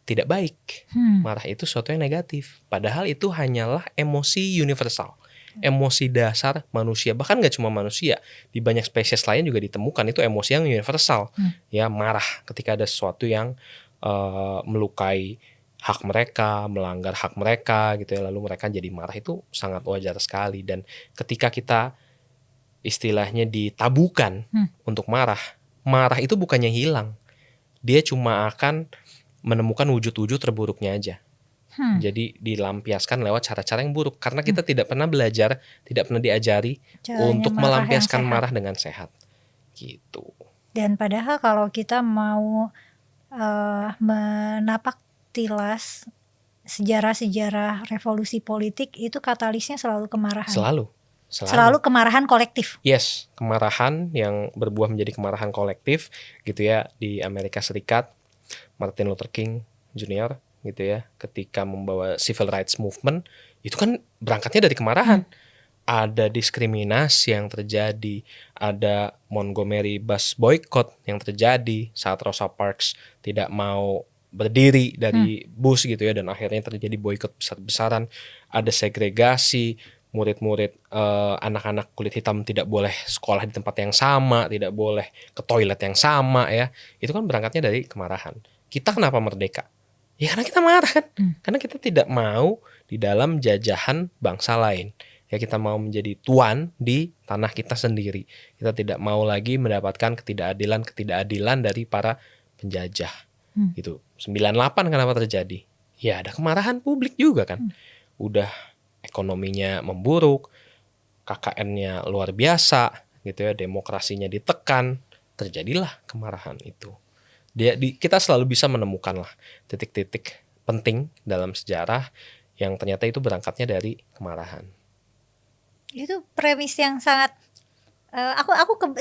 tidak baik. Marah itu sesuatu yang negatif. Padahal itu hanyalah emosi universal, emosi dasar manusia. Bahkan gak cuma manusia, di banyak spesies lain juga ditemukan itu emosi yang universal. Ya, marah ketika ada sesuatu yang melukai hak mereka, melanggar hak mereka gitu ya, lalu mereka jadi marah, itu sangat wajar sekali. Dan ketika kita istilahnya ditabukan untuk marah itu bukannya hilang, dia cuma akan menemukan wujud-wujud terburuknya aja. Jadi dilampiaskan lewat cara-cara yang buruk, karena kita tidak pernah belajar, tidak pernah diajari caranya untuk melampiaskan marah dengan sehat gitu. Dan padahal kalau kita mau menapak tilas sejarah-sejarah revolusi politik, itu katalisnya selalu kemarahan. Selalu kemarahan kolektif. Yes, kemarahan yang berbuah menjadi kemarahan kolektif gitu ya. Di Amerika Serikat, Martin Luther King Jr. gitu ya, ketika membawa civil rights movement, itu kan berangkatnya dari kemarahan. Ada diskriminasi yang terjadi, ada Montgomery bus boycott yang terjadi saat Rosa Parks tidak mau berdiri dari bus gitu ya, dan akhirnya terjadi boykot besar-besaran. Ada segregasi, murid-murid anak-anak kulit hitam tidak boleh sekolah di tempat yang sama, tidak boleh ke toilet yang sama ya. Itu kan berangkatnya dari kemarahan. Kita kenapa merdeka? Ya karena kita marah kan. Karena kita tidak mau di dalam jajahan bangsa lain. Ya, kita mau menjadi tuan di tanah kita sendiri. Kita tidak mau lagi mendapatkan ketidakadilan dari para penjajah. Gitu. 98 kenapa terjadi? Ya ada kemarahan publik juga kan. Udah ekonominya memburuk, KKN-nya luar biasa gitu ya, demokrasinya ditekan, terjadilah kemarahan itu. Kita selalu bisa menemukan lah titik-titik penting dalam sejarah yang ternyata itu berangkatnya dari kemarahan. Itu premis yang sangat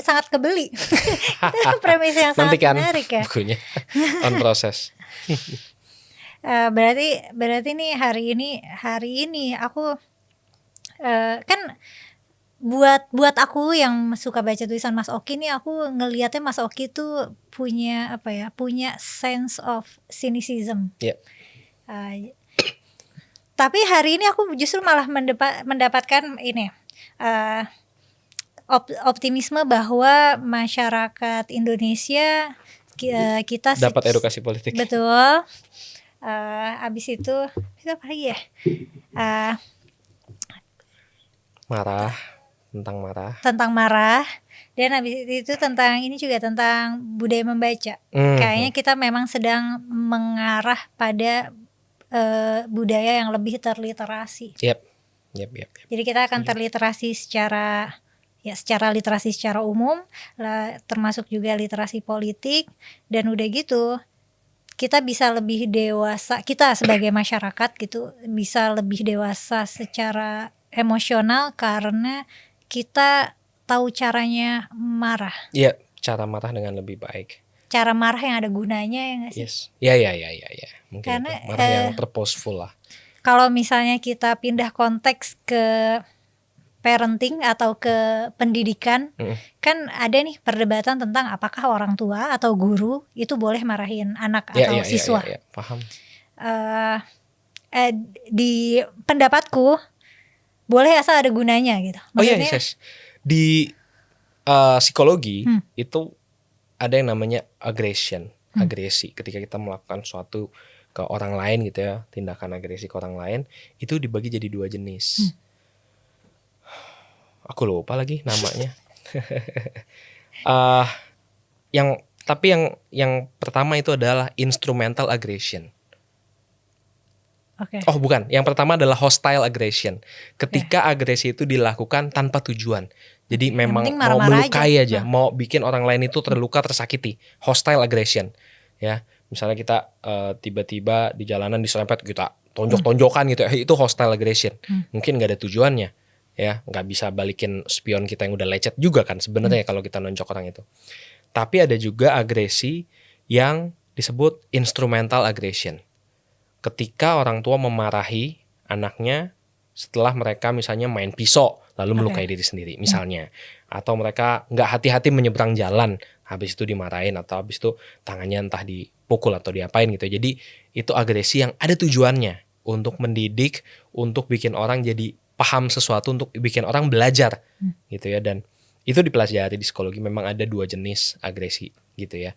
sangat kebeli. Itu premis yang sangat menarik ya. Bukunya on proses. Berarti nih hari ini aku kan buat aku yang suka baca tulisan Mas Oki nih, aku ngelihatnya Mas Oki tuh punya punya sense of cynicism. Tapi hari ini aku justru malah mendapatkan ini optimisme bahwa masyarakat Indonesia kita dapat edukasi politik. Betul. Abis itu apa lagi ya? Tentang marah. Dan habis itu tentang ini juga, tentang budaya membaca. Kayaknya kita memang sedang mengarah pada budaya yang lebih terliterasi. Yep. Jadi kita akan terliterasi secara literasi secara umum, termasuk juga literasi politik, dan udah gitu kita bisa lebih dewasa, kita sebagai masyarakat gitu bisa lebih dewasa secara emosional karena kita tahu caranya marah. Iya, cara marah dengan lebih baik. Cara marah yang ada gunanya ya nggak sih? Yes. Ya. Mungkin Karena itu. Marah yang purposeful lah. kalau misalnya kita pindah konteks ke parenting atau ke pendidikan, kan ada nih perdebatan tentang apakah orang tua atau guru itu boleh marahin anak atau siswa. Ya, paham. Di pendapatku boleh asal ada gunanya gitu. Maksudnya, yes. Di psikologi itu ada yang namanya aggression, agresi. Ketika kita melakukan suatu ke orang lain gitu ya, tindakan agresi ke orang lain itu dibagi jadi 2 jenis. Aku lupa lagi namanya. Yang pertama itu adalah instrumental aggression. Okay. Oh bukan, yang pertama adalah hostile aggression. Ketika agresi itu dilakukan tanpa tujuan. Jadi memang mau melukai aja, mau bikin orang lain itu terluka, tersakiti. Hostile aggression. Ya, misalnya kita tiba-tiba di jalanan diserempet, kita tonjok-tonjokan gitu, itu hostile aggression. Mungkin nggak ada tujuannya, ya, nggak bisa balikin spion kita yang udah lecet juga kan sebenarnya kalau kita nonjok orang itu. Tapi ada juga agresi yang disebut instrumental aggression. Ketika orang tua memarahi anaknya setelah mereka misalnya main pisau lalu melukai diri sendiri misalnya, atau mereka nggak hati-hati menyeberang jalan, habis itu dimarahin, atau habis itu tangannya entah dipukul atau diapain gitu. Jadi itu agresi yang ada tujuannya untuk mendidik, untuk bikin orang jadi paham sesuatu, untuk bikin orang belajar gitu ya. Dan itu dipelajari di psikologi, memang ada 2 jenis agresi gitu ya.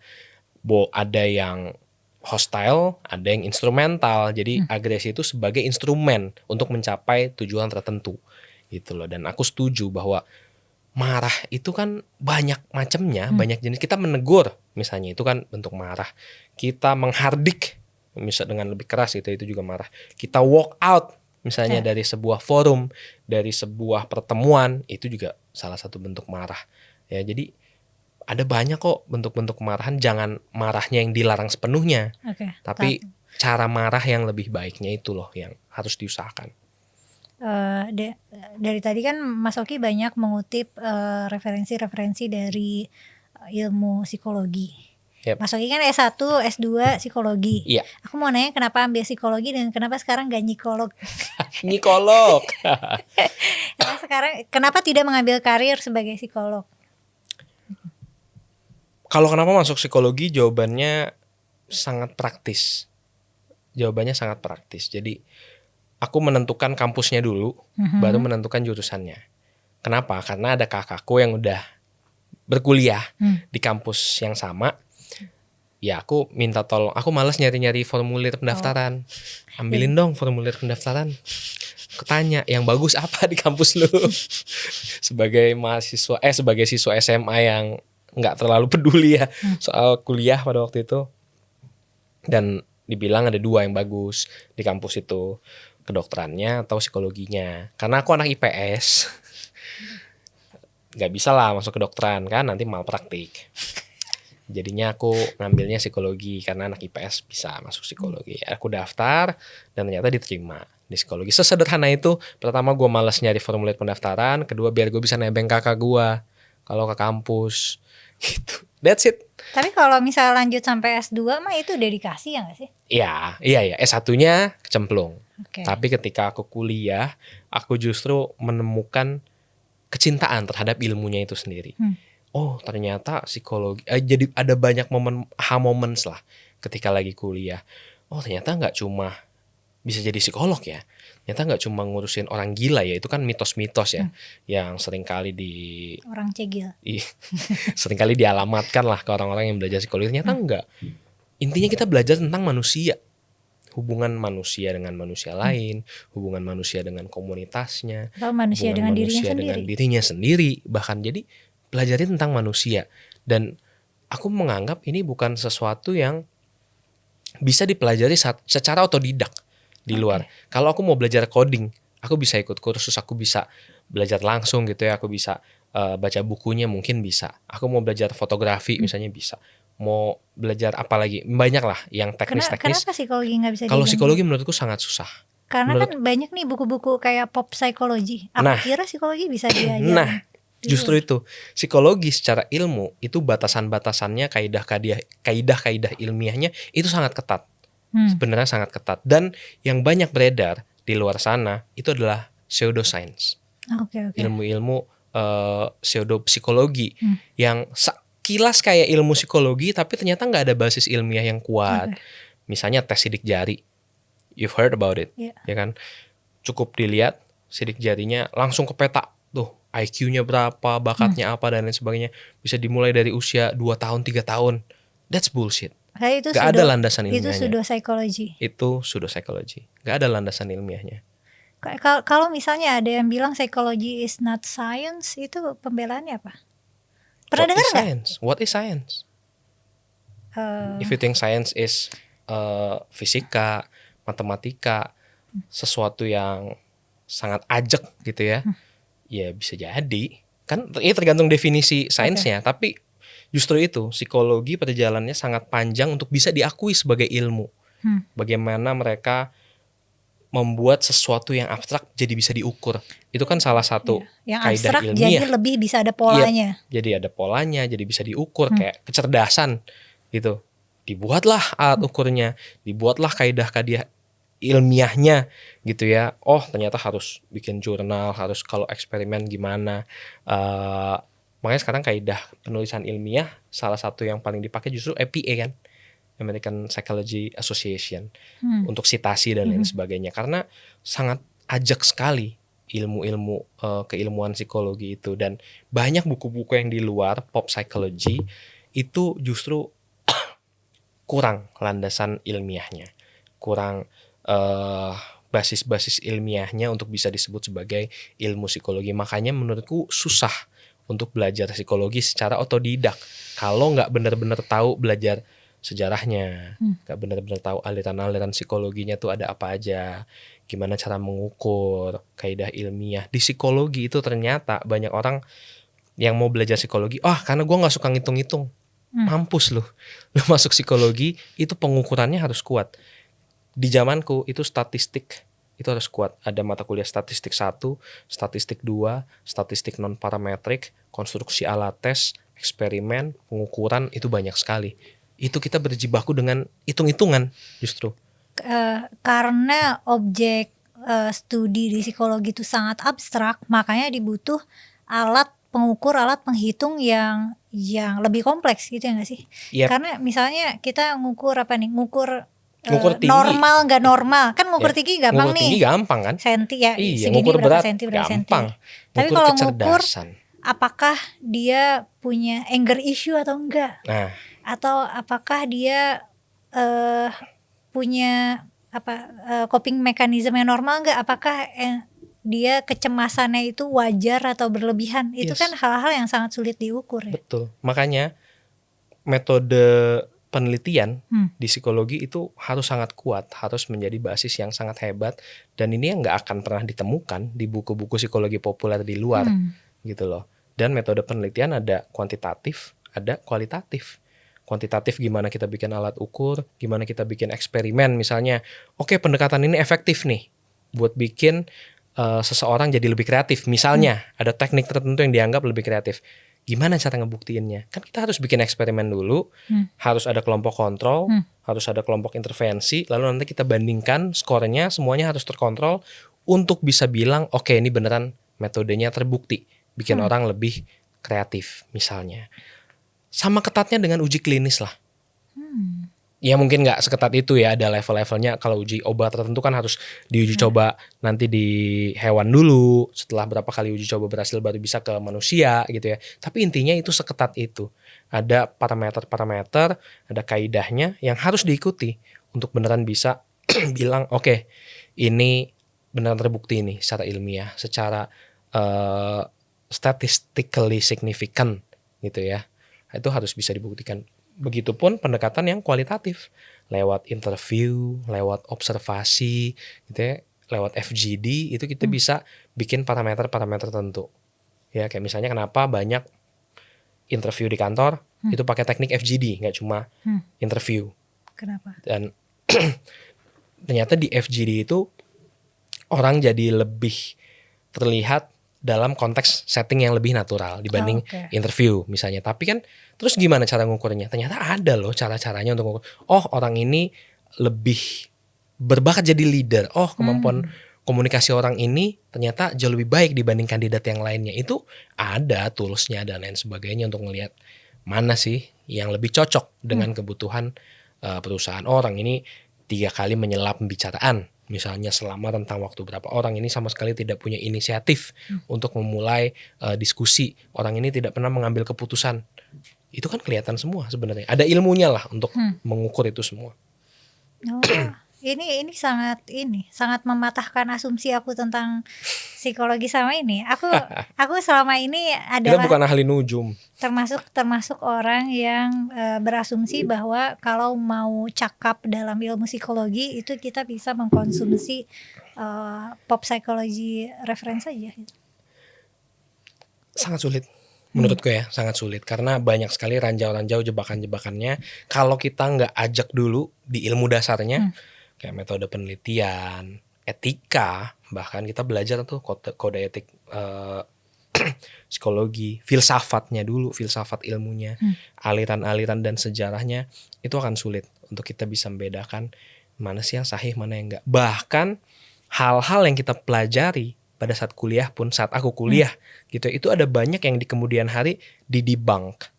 Ada yang hostile, ada yang instrumental. Jadi agresi itu sebagai instrumen untuk mencapai tujuan tertentu gitu loh. Dan aku setuju bahwa marah itu kan banyak macamnya, banyak jenis. Kita menegur misalnya itu kan bentuk marah. Kita menghardik misalnya dengan lebih keras itu juga marah. Kita walk out misalnya dari sebuah forum, dari sebuah pertemuan, itu juga salah satu bentuk marah. Ya, jadi ada banyak kok bentuk-bentuk kemarahan. Jangan marahnya yang dilarang sepenuhnya, tapi cara marah yang lebih baiknya itu loh yang harus diusahakan. Dari tadi kan Mas Oki banyak mengutip referensi-referensi dari ilmu psikologi. Mas Oki kan S1, S2 psikologi. Iya. Aku mau nanya kenapa ambil psikologi dan kenapa sekarang gak nyikolog? Nyikolog. Sekarang kenapa tidak mengambil karir sebagai psikolog? Kalau kenapa masuk psikologi, jawabannya sangat praktis. Jadi aku menentukan kampusnya dulu, baru menentukan jurusannya. Kenapa? Karena ada kakakku yang udah berkuliah di kampus yang sama. Ya aku minta tolong, aku malas nyari-nyari formulir pendaftaran. Ambilin dong formulir pendaftaran. Ketanya, yang bagus apa di kampus lu? Sebagai mahasiswa, sebagai siswa SMA yang nggak terlalu peduli ya soal kuliah pada waktu itu. Dan dibilang ada 2 yang bagus di kampus itu, kedokterannya atau psikologinya. Karena aku anak IPS, nggak bisa lah masuk kedokteran kan, nanti malpraktik. Jadinya aku ngambilnya psikologi karena anak IPS bisa masuk psikologi. Aku daftar dan ternyata diterima di psikologi. Sesederhana itu. Pertama gue malas nyari formulir pendaftaran, kedua biar gue bisa nebeng kakak gue kalau ke kampus gitu. That's it. Tapi kalau misalnya lanjut sampai S2 mah itu dedikasi ya gak sih? Iya. S1-nya kecemplung. Tapi ketika aku kuliah, aku justru menemukan kecintaan terhadap ilmunya itu sendiri. Oh ternyata psikologi, jadi ada banyak momen aha moments lah ketika lagi kuliah. Oh ternyata gak cuma bisa jadi psikolog ya, ternyata nggak cuma ngurusin orang gila ya, itu kan mitos-mitos ya, yang seringkali orang cegil, seringkali dialamatkan lah ke orang-orang yang belajar psikologi. Ternyata enggak. Intinya kita belajar tentang manusia, hubungan manusia dengan manusia lain, hubungan manusia dengan komunitasnya, atau manusia dengan dirinya sendiri bahkan. Jadi pelajarin tentang manusia, dan aku menganggap ini bukan sesuatu yang bisa dipelajari secara otodidak di luar. Kalau aku mau belajar coding, aku bisa ikut kursus, aku bisa belajar langsung gitu ya, aku bisa baca bukunya mungkin bisa. Aku mau belajar fotografi misalnya bisa. Mau belajar apa lagi? Banyak lah yang teknis-teknis. Kenapa psikologi nggak bisa? Kalau psikologi menurutku sangat susah. Karena Menurut kan banyak nih buku-buku kayak pop psychology. Aku Nah, kira psikologi bisa diajarin nah di justru luar. itu psikologi secara ilmu itu batasan-batasannya kaidah-kaidah ilmiahnya itu sangat ketat. Sebenarnya sangat ketat, dan yang banyak beredar di luar sana itu adalah pseudoscience, Oke. ilmu-ilmu pseudopsikologi Hmm. yang sekilas kayak ilmu psikologi tapi ternyata nggak ada basis ilmiah yang kuat. Oke. Misalnya tes sidik jari, you've heard about it, Iya. ya kan? Cukup dilihat sidik jarinya langsung ke peta tuh, IQ-nya berapa, bakatnya apa dan lain sebagainya. Bisa dimulai dari usia 2 tahun, 3 tahun. That's bullshit. Kayak itu Gak ada landasan itu ilmiahnya. pseudopsychology. Itu pseudopsychology. Gak ada landasan ilmiahnya. Kalau misalnya ada yang bilang psychology is not science, itu pembelaannya apa? Pernah What dengar is nggak? science? What is science? If you think science is fisika, matematika, sesuatu yang sangat ajek gitu ya, ya bisa jadi. Kan ini tergantung definisi sainsnya. Tapi justru itu psikologi perjalanannya sangat panjang untuk bisa diakui sebagai ilmu. Bagaimana mereka membuat sesuatu yang abstrak jadi bisa diukur. Itu kan salah satu yang kaidah abstrak ilmiah. jadi lebih bisa ada polanya. Jadi ada polanya, jadi bisa diukur kayak kecerdasan gitu. Dibuatlah alat ukurnya, dibuatlah kaidah-kaidah ilmiahnya gitu ya. Oh, ternyata harus bikin jurnal, harus kalau eksperimen gimana. Makanya sekarang kaidah penulisan ilmiah salah satu yang paling dipakai justru APA kan, American Psychology Association, untuk sitasi dan lain sebagainya, karena sangat ajak sekali ilmu-ilmu keilmuan psikologi itu. Dan banyak buku-buku yang di luar pop psychology itu justru kurang landasan ilmiahnya, kurang basis-basis ilmiahnya untuk bisa disebut sebagai ilmu psikologi. Makanya menurutku susah untuk belajar psikologi secara otodidak kalau nggak benar-benar tahu belajar sejarahnya, nggak benar-benar tahu aliran-aliran psikologinya tuh ada apa aja, gimana cara mengukur kaidah ilmiah di psikologi. Itu ternyata banyak orang yang mau belajar psikologi, karena gue nggak suka ngitung-ngitung. Mampus lu masuk psikologi itu pengukurannya harus kuat. Di zamanku itu statistik itu harus kuat. Ada mata kuliah statistik 1, statistik 2, statistik non parametrik, konstruksi alat tes, eksperimen, pengukuran, itu banyak sekali. Itu kita berjibaku dengan hitung-hitungan justru. Karena objek studi di psikologi itu sangat abstrak, makanya dibutuh alat pengukur, alat penghitung yang lebih kompleks gitu ya nggak sih? Yep. Karena misalnya kita ngukur apa nih? Ngukur tinggi. normal nggak normal, kan ngukur tinggi gampang ngukur nih. Tinggi gampang kan? Senti ya, iya, segini ngukur berapa berat senti berapa gampang. senti. Tapi Ngukur kalau kecerdasan, ngukur apakah dia punya anger issue atau enggak? Nah, atau apakah dia punya coping mechanism yang normal enggak? Apakah dia kecemasannya itu wajar atau berlebihan? Itu kan hal-hal yang sangat sulit diukur ya. Betul. Makanya metode penelitian di psikologi itu harus sangat kuat, harus menjadi basis yang sangat hebat, dan ini yang nggak akan pernah ditemukan di buku-buku psikologi populer di luar gitu loh. Dan metode penelitian ada kuantitatif, ada kualitatif. Kuantitatif gimana kita bikin alat ukur, gimana kita bikin eksperimen misalnya. Oke, pendekatan ini efektif nih buat bikin seseorang jadi lebih kreatif. Misalnya ada teknik tertentu yang dianggap lebih kreatif. Gimana cara ngebuktiinnya? Kan kita harus bikin eksperimen dulu, harus ada kelompok kontrol, harus ada kelompok intervensi, lalu nanti kita bandingkan skornya, semuanya harus terkontrol untuk bisa bilang oke, ini beneran metodenya terbukti bikin orang lebih kreatif misalnya. Sama ketatnya dengan uji klinis lah. Ya mungkin nggak seketat itu ya, ada level-levelnya. Kalau uji obat tertentu kan harus diuji coba nanti di hewan dulu, setelah berapa kali uji coba berhasil baru bisa ke manusia gitu ya. Tapi intinya itu seketat itu. Ada parameter-parameter, ada kaidahnya yang harus diikuti untuk beneran bisa bilang oke, ini beneran terbukti nih secara ilmiah, secara statistically significant gitu ya. Itu harus bisa dibuktikan. Begitupun pendekatan yang kualitatif, lewat interview, lewat observasi gitu ya, lewat FGD, itu kita bisa bikin parameter-parameter tertentu. Ya kayak misalnya kenapa banyak interview di kantor itu pakai teknik FGD, nggak cuma interview. Kenapa? Dan ternyata di FGD itu orang jadi lebih terlihat dalam konteks setting yang lebih natural dibanding Oke. interview misalnya. Tapi kan terus gimana cara ngukurnya? Ternyata ada loh cara-caranya untuk ngukur. Oh, orang ini lebih berbakat jadi leader. Oh, kemampuan komunikasi orang ini ternyata jauh lebih baik dibanding kandidat yang lainnya. Itu ada toolsnya dan lain sebagainya untuk ngelihat mana sih yang lebih cocok dengan kebutuhan perusahaan. Orang ini 3 kali menyela pembicaraan misalnya selama tentang waktu berapa, orang ini sama sekali tidak punya inisiatif untuk memulai diskusi, orang ini tidak pernah mengambil keputusan. Itu kan kelihatan semua sebenarnya. Ada ilmunya lah untuk mengukur itu semua. Oh, ini sangat mematahkan asumsi aku tentang psikologi sama ini. Aku selama ini Kita adalah bukan ahli nujum. termasuk orang yang berasumsi bahwa kalau mau cakap dalam ilmu psikologi itu kita bisa mengkonsumsi pop psychology reference aja. Sangat sulit menurutku ya, sangat sulit karena banyak sekali ranjau-ranjau jebakan-jebakannya. Kalau kita nggak ajak dulu di ilmu dasarnya kayak metode penelitian, etika, bahkan kita belajar tuh kode etik psikologi, filsafatnya dulu, filsafat ilmunya, aliran-aliran dan sejarahnya, itu akan sulit untuk kita bisa membedakan mana sih yang sahih, mana yang enggak. Bahkan hal-hal yang kita pelajari pada saat kuliah pun, saat aku kuliah gitu, itu ada banyak yang di kemudian hari didebunk.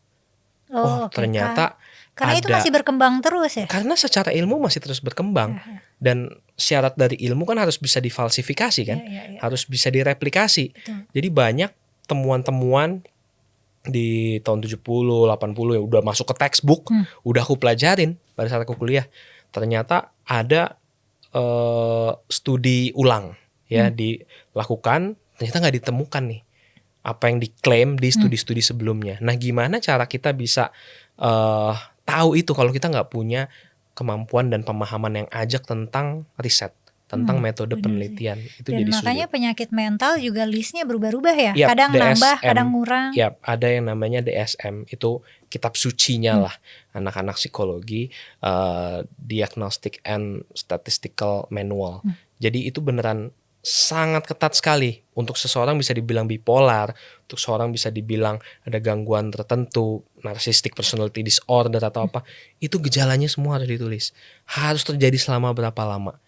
Oh, oke. Ternyata Karena itu ada, masih berkembang terus ya. karena secara ilmu masih terus berkembang dan syarat dari ilmu kan harus bisa difalsifikasi kan, Iya. harus bisa direplikasi. Betul. Jadi banyak temuan-temuan di tahun 70, 80 ya udah masuk ke textbook, udah aku pelajarin pada saat aku kuliah. Ternyata ada studi ulang ya dilakukan, ternyata nggak ditemukan nih apa yang diklaim di studi-studi sebelumnya. Nah, gimana cara kita bisa tahu itu kalau kita nggak punya kemampuan dan pemahaman yang ajak tentang riset, tentang metode penelitian. Itu Dan jadi makanya sulit. penyakit mental juga listnya berubah-ubah ya. Yap, Kadang nambah, DSM. kadang kurang. Yap, ada yang namanya DSM, itu kitab sucinya lah anak-anak psikologi, Diagnostic and Statistical Manual. Jadi itu beneran sangat ketat sekali. Untuk seseorang bisa dibilang bipolar, untuk seorang bisa dibilang ada gangguan tertentu, narcissistic personality disorder atau apa, itu gejalanya semua harus ditulis. Harus terjadi selama berapa lama,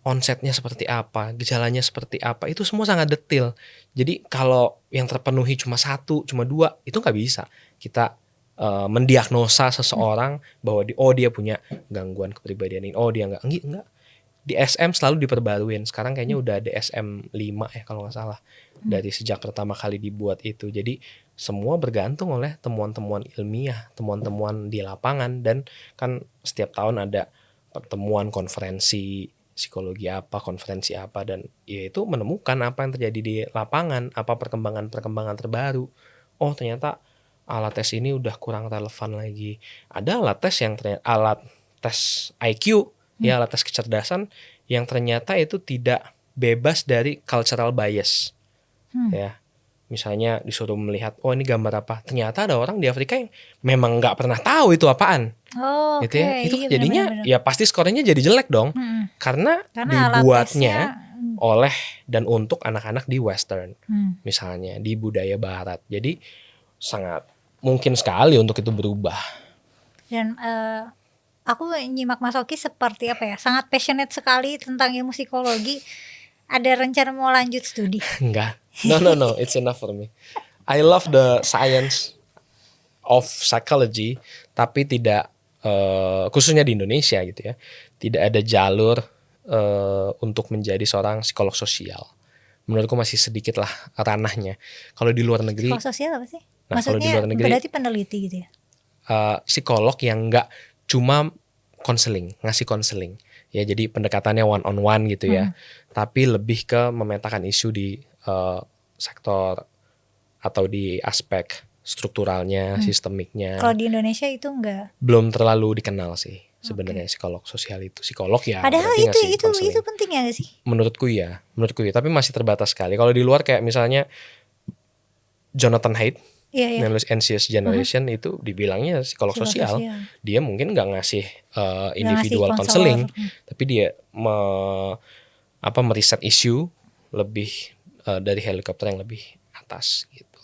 onsetnya seperti apa, gejalanya seperti apa, itu semua sangat detail. Jadi kalau yang terpenuhi cuma 1, cuma 2, itu nggak bisa kita mendiagnosa seseorang bahwa dia punya gangguan kepribadian ini, dia enggak. Di SM selalu diperbaruin. Sekarang kayaknya udah DSM 5 ya kalau nggak salah. Dari sejak pertama kali dibuat itu. Jadi semua bergantung oleh temuan-temuan ilmiah, temuan-temuan di lapangan, dan kan setiap tahun ada pertemuan konferensi psikologi apa, konferensi apa, dan ya itu menemukan apa yang terjadi di lapangan, apa perkembangan terbaru. Oh, ternyata alat tes ini udah kurang relevan lagi. Ada alat tes yang alat tes IQ, ya alat tes kecerdasan yang ternyata itu tidak bebas dari cultural bias. Ya, misalnya disuruh melihat, ini gambar apa? Ternyata ada orang di Afrika yang memang nggak pernah tahu itu apaan. Oh, gitu ya. Itu iya, jadinya benar-benar. ya pasti skornya jadi jelek dong. Karena dibuatnya oleh dan untuk anak-anak di Western, misalnya di budaya Barat. Jadi sangat mungkin sekali untuk itu berubah. Dan aku nyimak Mas Oki seperti apa ya, sangat passionate sekali tentang ilmu psikologi. Ada rencana mau lanjut studi? Enggak. No, it's enough for me. I love the science of psychology, tapi tidak khususnya di Indonesia gitu ya. Tidak ada jalur untuk menjadi seorang psikolog sosial. Menurutku masih sedikit lah ranahnya. Kalau di luar negeri, psikolog sosial apa sih? Nah, kalau di Maksudnya luar negeri, berarti peneliti gitu ya? Psikolog yang enggak cuma konseling, ngasih konseling. Ya, jadi pendekatannya one on one gitu ya. Tapi lebih ke memetakan isu di sektor atau di aspek strukturalnya, sistemiknya. Kalau di Indonesia itu enggak. Belum terlalu dikenal sih sebenarnya psikolog sosial itu. Psikolog ya. Padahal itu penting ya gak sih? Menurutku ya. Tapi masih terbatas sekali. Kalau di luar kayak misalnya Jonathan Haidt, nulis Anxious Generation, itu dibilangnya psikolog sosial. Dia mungkin nggak ngasih individual counseling, tapi dia meriset isu lebih dari helikopter yang lebih atas gitu.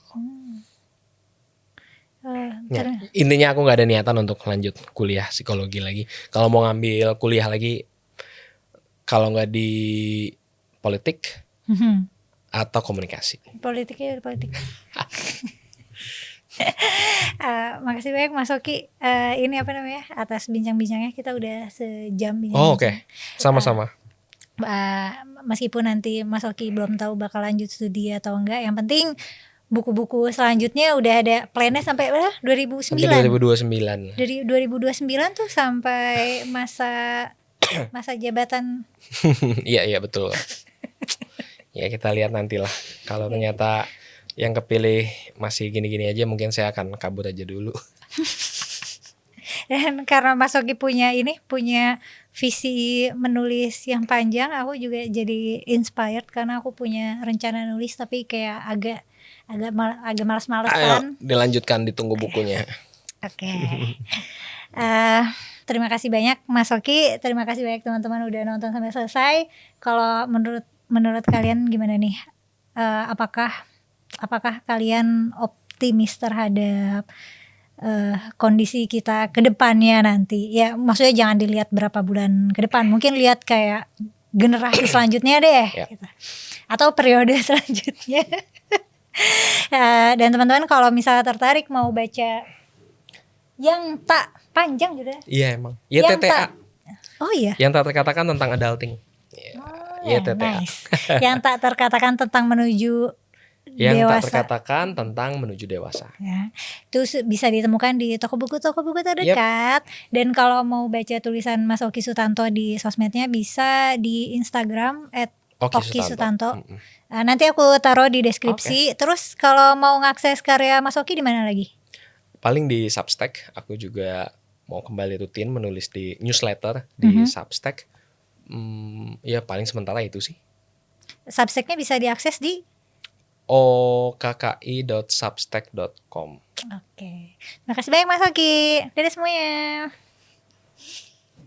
Ya, intinya aku nggak ada niatan untuk lanjut kuliah psikologi lagi. Kalau mau ngambil kuliah lagi, kalau nggak di politik atau komunikasi. Politiknya politik. Makasih banyak Mas Oki. Ini apa namanya, atas bincang-bincangnya. Kita udah sejam bincang-bincang. Oh, oke. Sama-sama. Meskipun nanti Mas Oki belum tahu bakal lanjut studi atau enggak, yang penting buku-buku selanjutnya udah ada plannya sampai 2009. Sampai 2029. Dari 2029 tuh sampai masa jabatan. Iya betul. Ya kita lihat nantilah. Kalau ternyata yang kepilih masih gini-gini aja, mungkin saya akan kabur aja dulu. Dan karena Mas Oki punya visi menulis yang panjang, aku juga jadi inspired karena aku punya rencana nulis tapi kayak agak malas-malesan. Ayo dilanjutkan, ditunggu bukunya. Oke. Terima kasih banyak Mas Oki, terima kasih banyak teman-teman udah nonton sampai selesai. Kalau menurut kalian gimana nih? Apakah kalian optimis terhadap kondisi kita ke depannya nanti? Ya maksudnya jangan dilihat berapa bulan ke depan, mungkin lihat kayak generasi selanjutnya deh, gitu. Atau periode selanjutnya. Dan teman-teman kalau misalnya tertarik mau baca yang tak panjang juga. Iya emang. YTTA. Oh iya. Yang tak terkatakan tentang adulting. YTTA. Nice. Yang tak terkatakan tentang menuju yang dewasa. Tak terkatakan tentang menuju dewasa. Ya, itu bisa ditemukan di toko buku terdekat. Dan kalau mau baca tulisan Mas Oki Sutanto di sosmednya bisa di Instagram @oki_sutanto. Nanti aku taruh di deskripsi. Terus kalau mau ngakses karya Mas Oki di mana lagi? Paling di Substack. Aku juga mau kembali rutin menulis di newsletter di Substack. Ya paling sementara itu sih. Substacknya bisa diakses di okki.substack.com. Oke. Makasih banyak Mas Oki. Dadah semuanya.